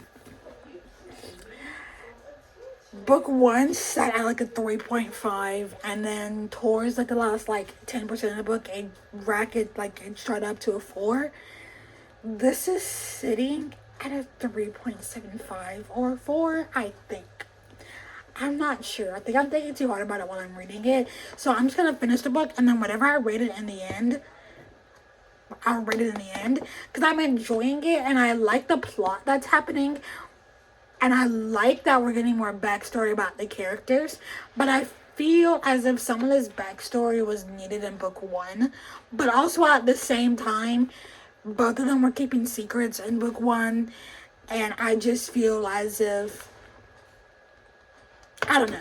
Book 1 sat at a 3.5, and then towards the last 10% of the book, it shot up to a 4. This is sitting at a 3.75 or 4, I think. I'm not sure. I think I'm thinking too hard about it while I'm reading it. So I'm just gonna finish the book, and then whatever I rate it in the end, I'll rate it in the end, because I'm enjoying it and I like the plot that's happening. And I like that we're getting more backstory about the characters. But I feel as if some of this backstory was needed in book 1. But also at the same time, both of them were keeping secrets in book 1. And I just feel as if, I don't know.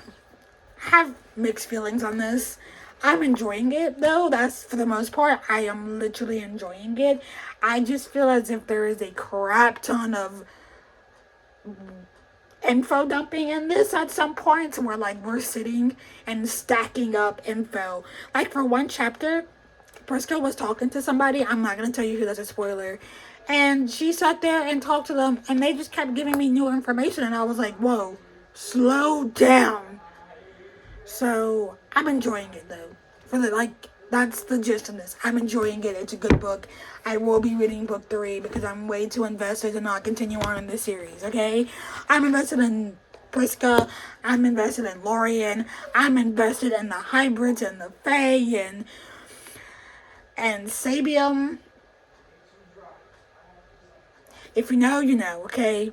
I have mixed feelings on this. I'm enjoying it, though. That's, for the most part, I am literally enjoying it. I just feel as if there is a crap ton of info dumping in this at some points where we're sitting and stacking up info. For one chapter, Prisca was talking to somebody. I'm not gonna tell you who, that's a spoiler. And she sat there and talked to them, and they just kept giving me new information, and I was like, whoa, slow down. So I'm enjoying it, though. That's the gist of this. I'm enjoying it. It's a good book. I will be reading book 3 because I'm way too invested to not continue on in this series, okay? I'm invested in Prisca. I'm invested in Lorien. I'm invested in the hybrids and the Fae and Sabium. If you know, you know, okay?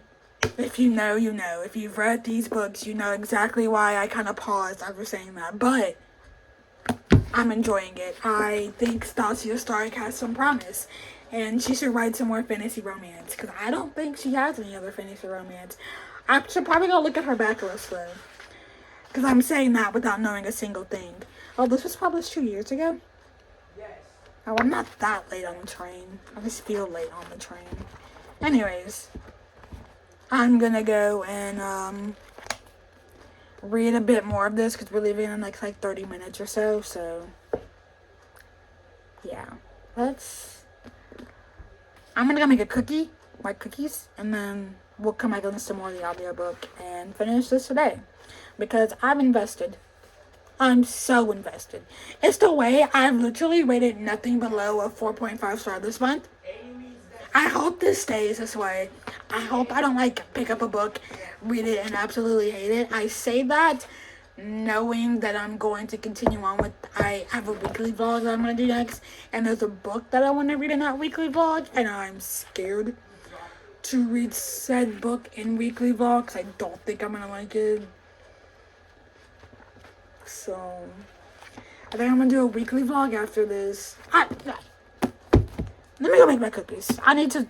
If you know, you know. If you've read these books, you know exactly why I kind of paused after saying that. But I'm enjoying it. I think Stasia Stark has some promise, and she should write some more fantasy romance, because I don't think she has any other fantasy romance. I should probably go look at her backlist, though, because I'm saying that without knowing a single thing. Oh, this was published 2 years ago? Yes. Oh, I'm not that late on the train. I just feel late on the train. Anyways, I'm gonna go and, read a bit more of this because we're leaving in like 30 minutes or so. So yeah, I'm gonna go make a cookie, my cookies, and then we'll come back and listen to more of the audiobook and finish this today because I'm invested. I'm so invested. It's the way I've literally rated nothing below a 4.5 star this month. I hope this stays this way. I hope I don't pick up a book, read it, and absolutely hate it. I say that knowing that I'm going to continue on with, I have a weekly vlog that I'm going to do next, and there's a book that I want to read in that weekly vlog, and I'm scared to read said book in weekly vlogs. I don't think I'm going to like it. So, I think I'm going to do a weekly vlog after this. Let me go make my cookies. I need to...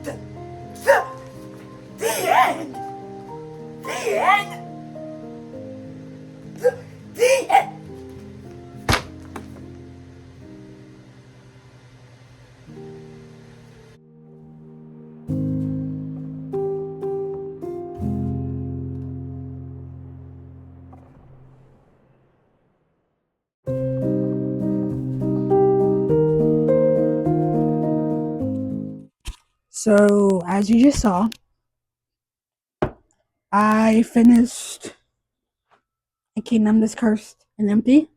The, the end. The end. The end. So, as you just saw, I finished A Kingdom That's Cursed and Empty.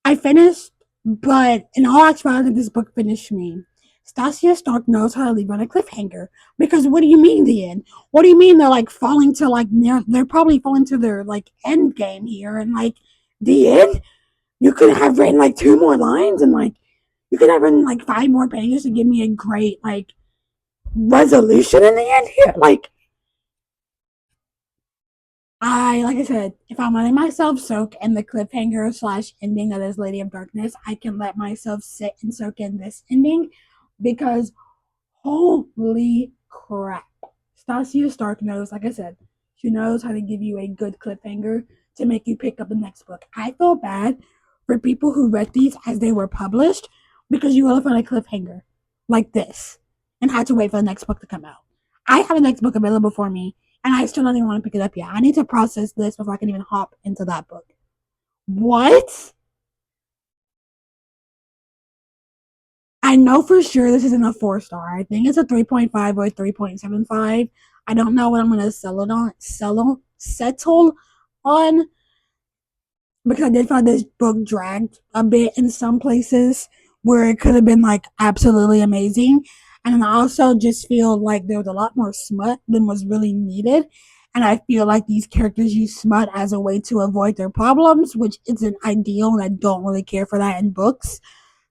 I finished, but in all actuality, this book finished me. Stasia Stark knows how to leave on a cliffhanger. Because what do you mean the end? What do you mean they're like falling to like they're probably falling to their like end game here and like the end? You could have written like two more lines and like you could have written like five more pages to give me a great like resolution in the end here. Like I said, if I'm letting myself soak in the cliffhanger slash ending that is Lady of Darkness, I can let myself sit and soak in this ending because holy crap. Stasia Stark knows, like I said, she knows how to give you a good cliffhanger to make you pick up the next book. I feel bad for people who read these as they were published because you left on a cliffhanger like this and had to wait for the next book to come out. I have the next book available for me and I still don't even want to pick it up yet. I need to process this before I can even hop into that book. What? I know for sure this isn't a 4 star. I think it's a 3.5 or a 3.75. I don't know what I'm gonna settle on because I did find this book dragged a bit in some places where it could have been like absolutely amazing. And I also just feel like there was a lot more smut than was really needed. And I feel like these characters use smut as a way to avoid their problems, which isn't ideal, and I don't really care for that in books.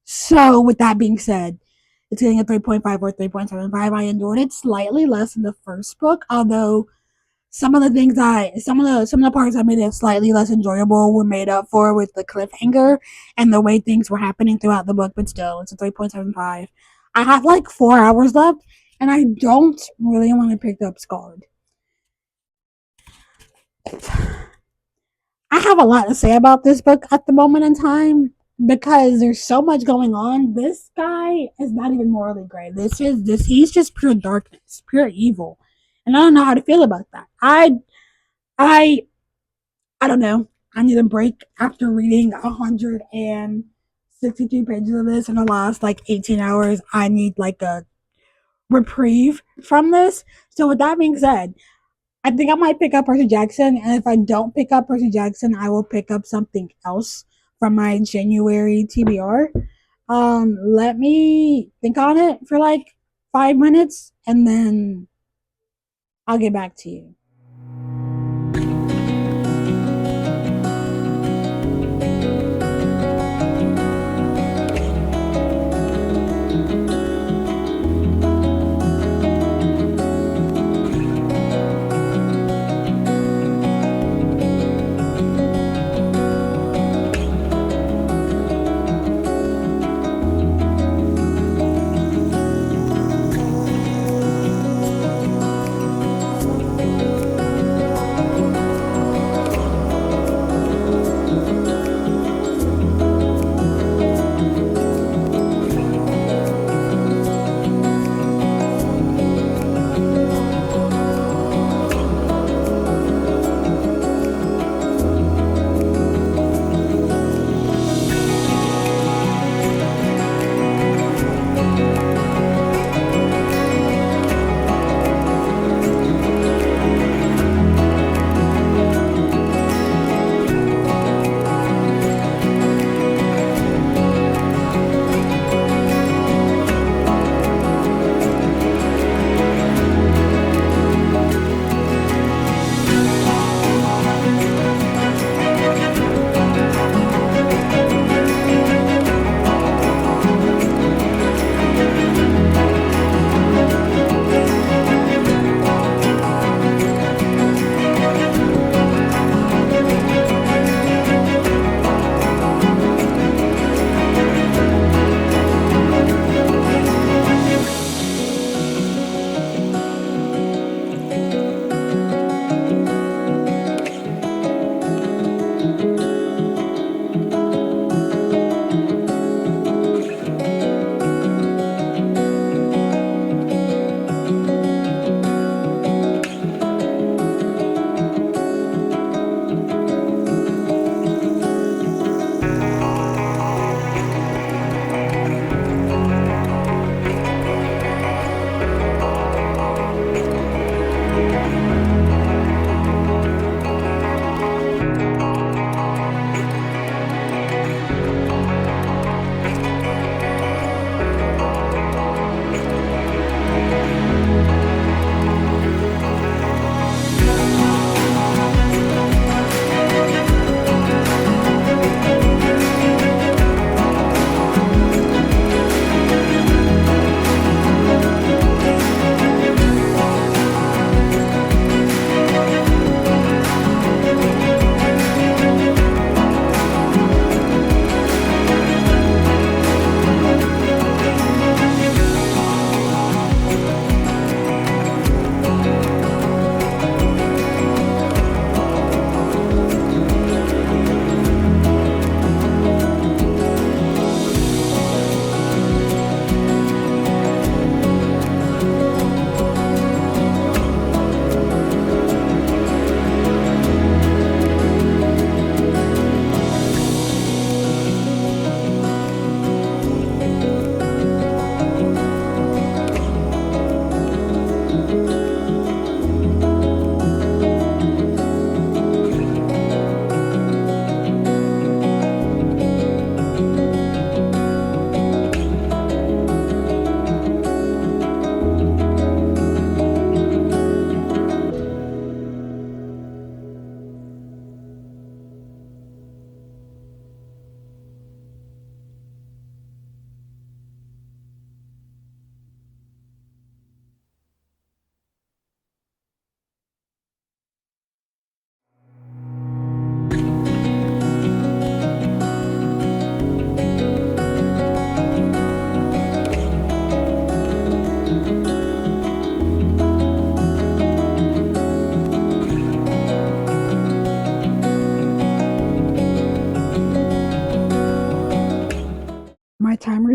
So, with that being said, it's getting a 3.5 or 3.75. I enjoyed it slightly less than the first book, although some of the parts that made it slightly less enjoyable were made up for with the cliffhanger and the way things were happening throughout the book, but still, it's a 3.75. I have like 4 hours left, and I don't really want to pick up Scarred. I have a lot to say about this book at the moment in time because there's so much going on. This guy is not even morally gray. This he's just pure darkness, pure evil. And I don't know how to feel about that. I I don't know. I need a break after reading 162 pages of this in the last like 18 hours. I need like a reprieve from this. So with that being said, I think I might pick up Percy Jackson, and if I don't pick up Percy Jackson, I will pick up something else from my January TBR. Let me think on it for like 5 minutes, and then I'll get back to you.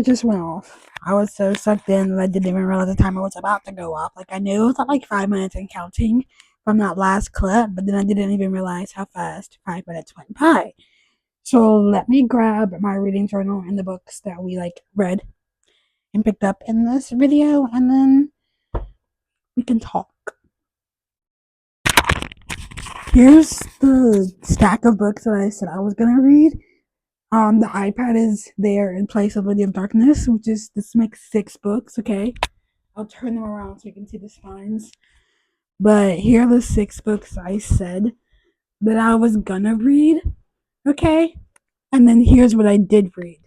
just went off. I was so sucked in that I didn't even realize the timer was about to go off. Like I knew it was at like 5 minutes and counting from that last clip, but then I didn't even realize how fast 5 minutes went by. So let me grab my reading journal and the books that we like read and picked up in this video, and then we can talk. Here's the stack of books that I said I was gonna read. The iPad is there in place of Lady of Darkness, which is this makes 6 books. Okay, I'll turn them around so you can see the spines. But here are the 6 books I said that I was gonna read. Okay, and then here's what I did read.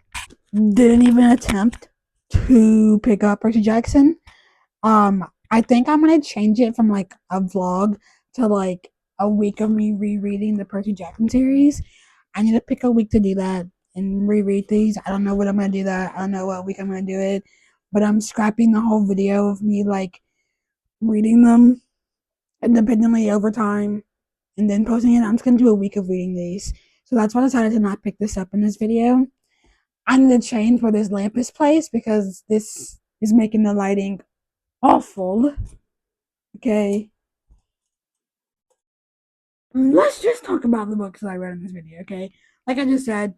Didn't even attempt to pick up Percy Jackson. I think I'm gonna change it from like a vlog to like a week of me rereading the Percy Jackson series. I need to pick a week to do that and reread these. I don't know what I'm gonna do that. I don't know what week I'm gonna do it, but I'm scrapping the whole video of me like reading them independently over time and then posting it. I'm just gonna do a week of reading these. So that's why I decided to not pick this up in this video. I need to change where this lamp is placed because this is making the lighting awful. Okay. Let's just talk about the books that I read in this video, okay? Like I just said,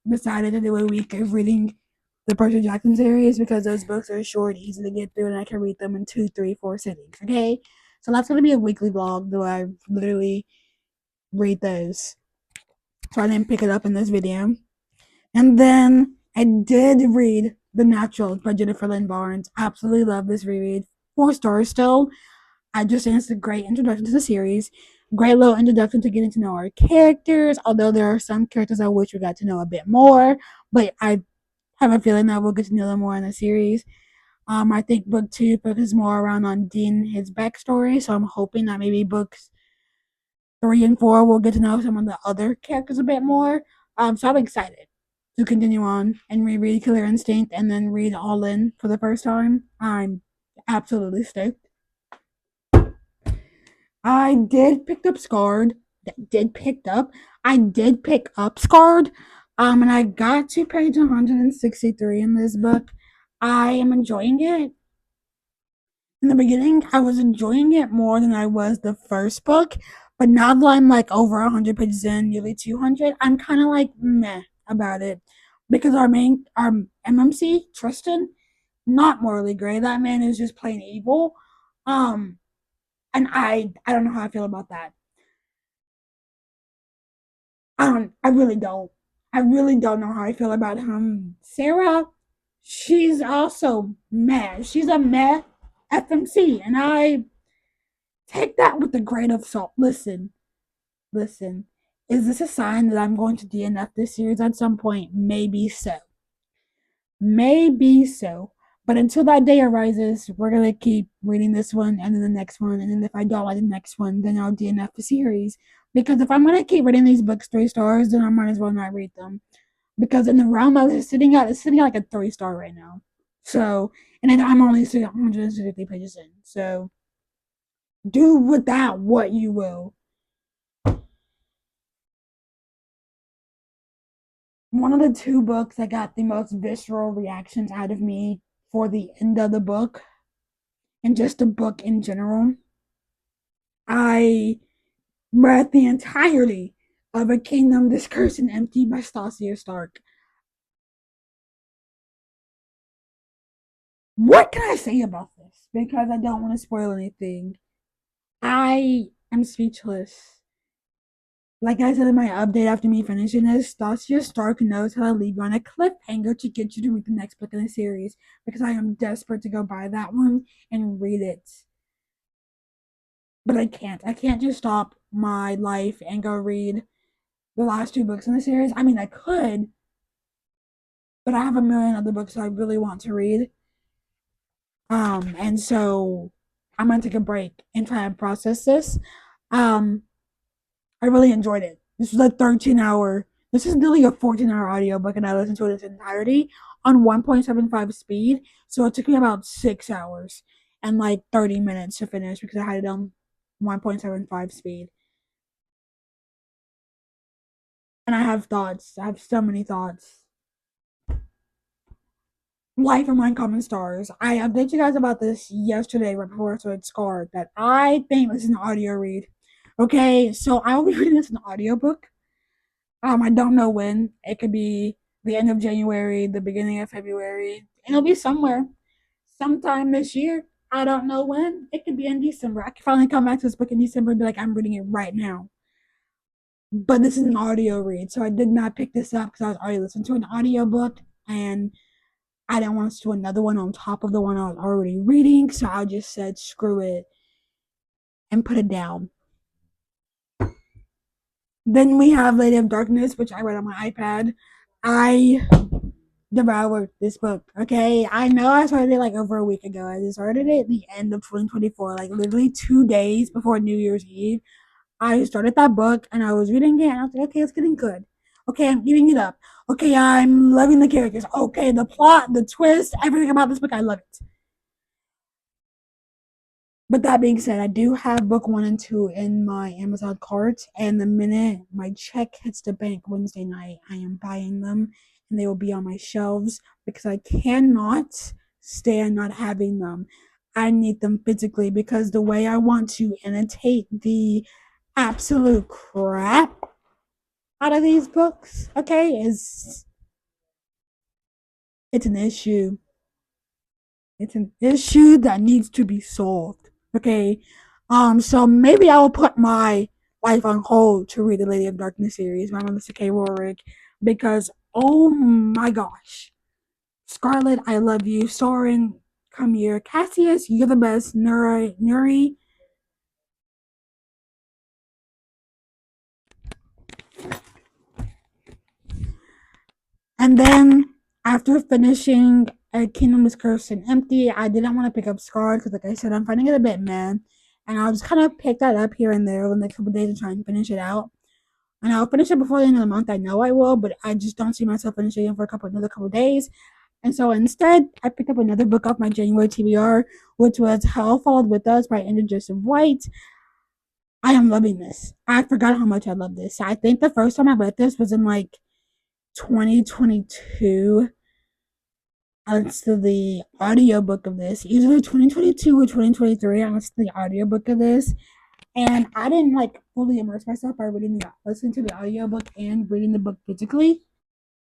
decided to do a week of reading the Percy Jackson series because those books are short, easy to get through, and I can read them in 2, 3, 4 sittings, okay? So that's gonna be a weekly vlog though I literally read those. So I didn't pick it up in this video. And then I did read The Natural by Jennifer Lynn Barnes. Absolutely love this reread. 4 stars still. I just think it's a great introduction to the series. Great little introduction to getting to know our characters, although there are some characters I wish we got to know a bit more. But I have a feeling that we'll get to know them more in the series. I think book 2 focuses more around on Dean, his backstory, so I'm hoping that maybe books 3 and 4 we'll get to know some of the other characters a bit more. So I'm excited to continue on and reread Killer Instinct and then read All In for the first time. I'm absolutely stoked. I did pick up Scarred. Did picked up. I did pick up Scarred. And I got to page 163 in this book. I am enjoying it. In the beginning, I was enjoying it more than I was the first book. But now that I'm like over 100 pages in, nearly 200, I'm kind of like meh about it. Because our MMC, Tristan, not morally gray. That man is just plain evil. Um, and I don't know how I feel about that. I really don't. I really don't know how I feel about him. Sarah, she's also mad. She's a meh FMC, and I take that with a grain of salt. Listen. Is this a sign that I'm going to DNF this series at some point? Maybe so. Maybe so. But until that day arises, we're gonna keep reading this one and then the next one, and then if I don't like the next one, then I'll DNF the series. Because if I'm gonna keep reading these books 3 stars, then I might as well not read them. Because in the realm I was it's sitting at like a 3 star right now. So, and then I'm only 150 pages in. So, do with that what you will. One of the 2 books that got the most visceral reactions out of me for the end of the book and just the book in general. I read the entirety of A Kingdom Discursed and Empty by Stasia Stark. What can I say about this? Because I don't want to spoil anything. I am speechless. Like I said in my update after me finishing this, Stasia Stark knows how to leave you on a cliffhanger to get you to read the next book in the series. Because I am desperate to go buy that one and read it. But I can't. I can't just stop my life and go read the last 2 books in the series. I mean, I could, but I have a million other books I really want to read. And so I'm gonna take a break and try and process this. Um, I really enjoyed it. This was a 13-hour. This is nearly a 14-hour audiobook, and I listened to it in its entirety on 1.75 speed. So it took me about 6 hours and like 30 minutes to finish because I had it on 1.75 speed. And I have thoughts. I have so many thoughts. Life of Uncommon Stars. I updated you guys about this yesterday right before I started Scarred that I think this is an audio read. Okay, so I will be reading this in audiobook. I don't know when. It could be the end of January, the beginning of February. It'll be somewhere, sometime this year. I don't know when. It could be in December. I can finally come back to this book in December and be like, I'm reading it right now. But this is an audio read, so I did not pick this up because I was already listening to an audiobook and I didn't want to do another one on top of the one I was already reading, so I just said screw it and put it down. Then we have Lady of Darkness, which I read on my iPad. I devoured this book. Okay, I know I started it like over a week ago. I started it at the end of 2024, like literally 2 days before New Year's Eve. I started that book and I was reading it, and I was like, okay, it's getting good. Okay, I'm eating it up. Okay, I'm loving the characters. Okay, the plot, the twist, everything about this book, I love it. But that being said, I do have book one and two in my Amazon cart, and the minute my check hits the bank Wednesday night, I am buying them, and they will be on my shelves because I cannot stand not having them. I need them physically because the way I want to annotate the absolute crap out of these books, okay, is it's an issue. It's an issue that needs to be solved. Okay. So maybe I will put my life on hold to read the Lady of Darkness series by Melissa K. Rorick because oh my gosh. Scarlet, I love you. Soren, come here. Cassius, you're the best. Nuri. And then after finishing A Kingdom is Cursed and Empty, I didn't want to pick up Scarred because, like I said, I'm finding it a bit meh. And I'll just kind of pick that up here and there over the next couple of days and try and finish it out. And I'll finish it before the end of the month. I know I will, but I just don't see myself finishing it for another couple of days. And so instead, I picked up another book off my January TBR, which was Hell Followed With Us by Andrew Joseph White. I am loving this. I forgot how much I love this. I think the first time I read this was in like 2022. I listened to the audiobook of this, either 2022 or 2023. I listened to the audiobook of this, and I didn't like fully immerse myself by listening to the audiobook and reading the book physically.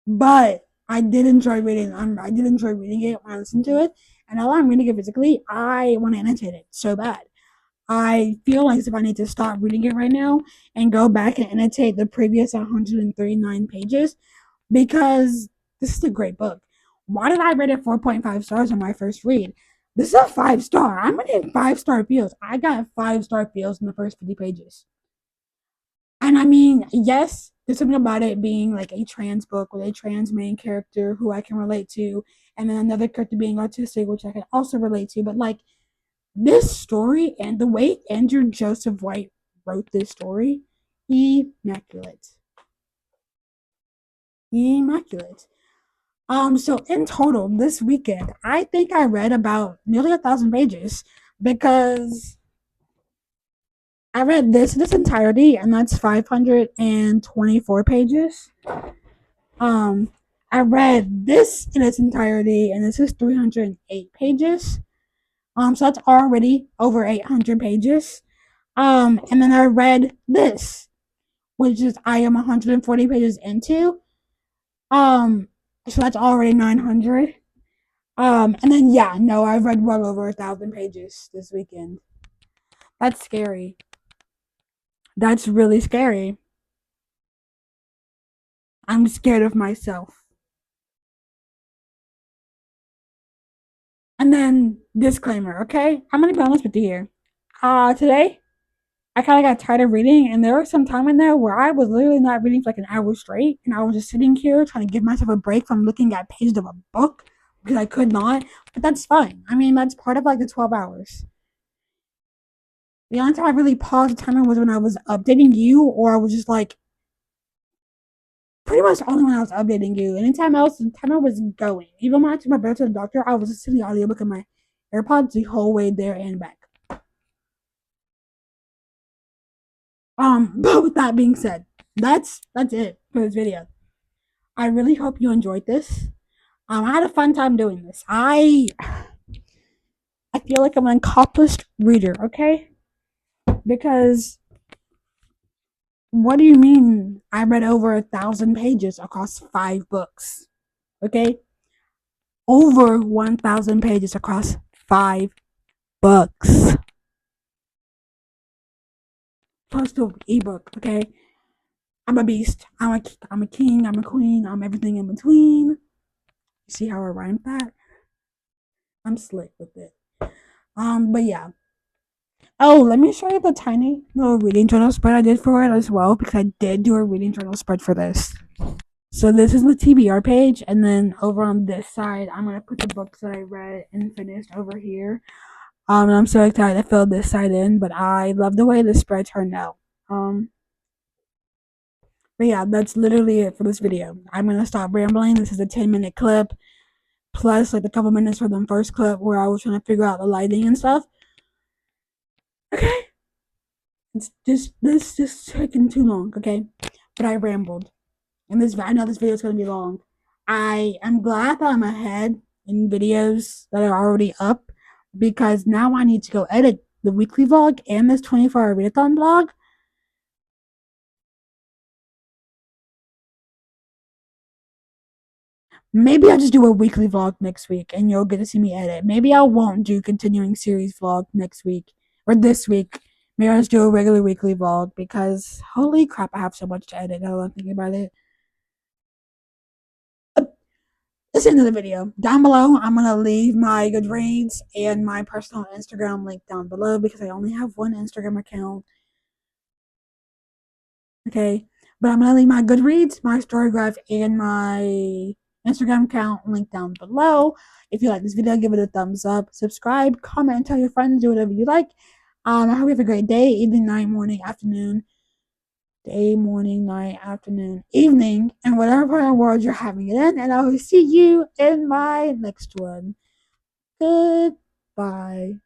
But I did enjoy reading. I did enjoy reading it when I listened to it, and now I'm reading it physically, I want to annotate it so bad. I feel like if I need to stop reading it right now and go back and annotate the previous 139 pages because this is a great book. Why did I rate it 4.5 stars on my first read? This is a 5 star. I'm gonna get 5 star feels. I got 5 star feels in the first 50 pages. And I mean, yes, there's something about it being like a trans book with a trans main character who I can relate to, and then another character being autistic, which I can also relate to. But like this story and the way Andrew Joseph White wrote this story, immaculate. Immaculate. So in total, this weekend, I think I read about nearly 1,000 pages because I read this entirety, and that's 524 pages. Um, I read this in its entirety, and this is 308 pages. So that's already over 800 pages. And then I read this, which is I am 140 pages into. So that's already 900. And then yeah, no, I've read well over 1,000 pages this weekend. That's scary. That's really scary. I'm scared of myself. And then disclaimer, okay? I'm gonna be honest with you here. Today I kind of got tired of reading, and there was some time in there where I was literally not reading for like an hour straight, and I was just sitting here trying to give myself a break from looking at pages of a book because I could not. But that's fine. I mean, that's part of like the 12 hours. The only time I really paused the timer was when I was updating you, or I was just like, pretty much only when I was updating you. Anytime else, the timer was going. Even when I took my brother to the doctor, I was listening to the audiobook in my AirPods the whole way there and back. But with that being said, that's it for this video. I really hope you enjoyed this. I had a fun time doing this. I feel like I'm an accomplished reader, okay? Because what do you mean I read over 1,000 pages across 5 books? Okay? Over 1,000 pages across 5 books. Plus the ebook, okay? I'm a beast. I'm a king. I'm a queen. I'm everything in between. You see how I rhymed that? I'm slick with it. But yeah. Oh, let me show you the tiny little reading journal spread I did for it as well, because I did do a reading journal spread for this. So this is the TBR page, and then over on this side, I'm gonna put the books that I read and finished over here. And I'm so excited to fill this side in, but I love the way the spread turned out. Um, but yeah, that's literally it for this video. I'm gonna stop rambling. This is a 10-minute clip, plus like a couple minutes for the first clip where I was trying to figure out the lighting and stuff. Okay, it's just this just taking too long. Okay, but I rambled. And this, I know this video is going to be long. I am glad that I'm ahead in videos that are already up, because now I need to go edit the weekly vlog and this 24-hour readathon vlog. Maybe I'll just do a weekly vlog next week and you'll get to see me edit. Maybe I won't do continuing series vlog next week or this week. Maybe I'll just do a regular weekly vlog, because holy crap, I have so much to edit now that I'm thinking about it. That's the end of the video. Down below, I'm going to leave my Goodreads and my personal Instagram link down below, because I only have one Instagram account. Okay. But I'm going to leave my Goodreads, my Storygraph, and my Instagram account link down below. If you like this video, give it a thumbs up, subscribe, comment, tell your friends, do whatever you like. I hope you have a great day, evening, night, morning, afternoon, day, morning, night, afternoon, evening, and whatever part of the world you're having it in. And I will see you in my next one. Goodbye.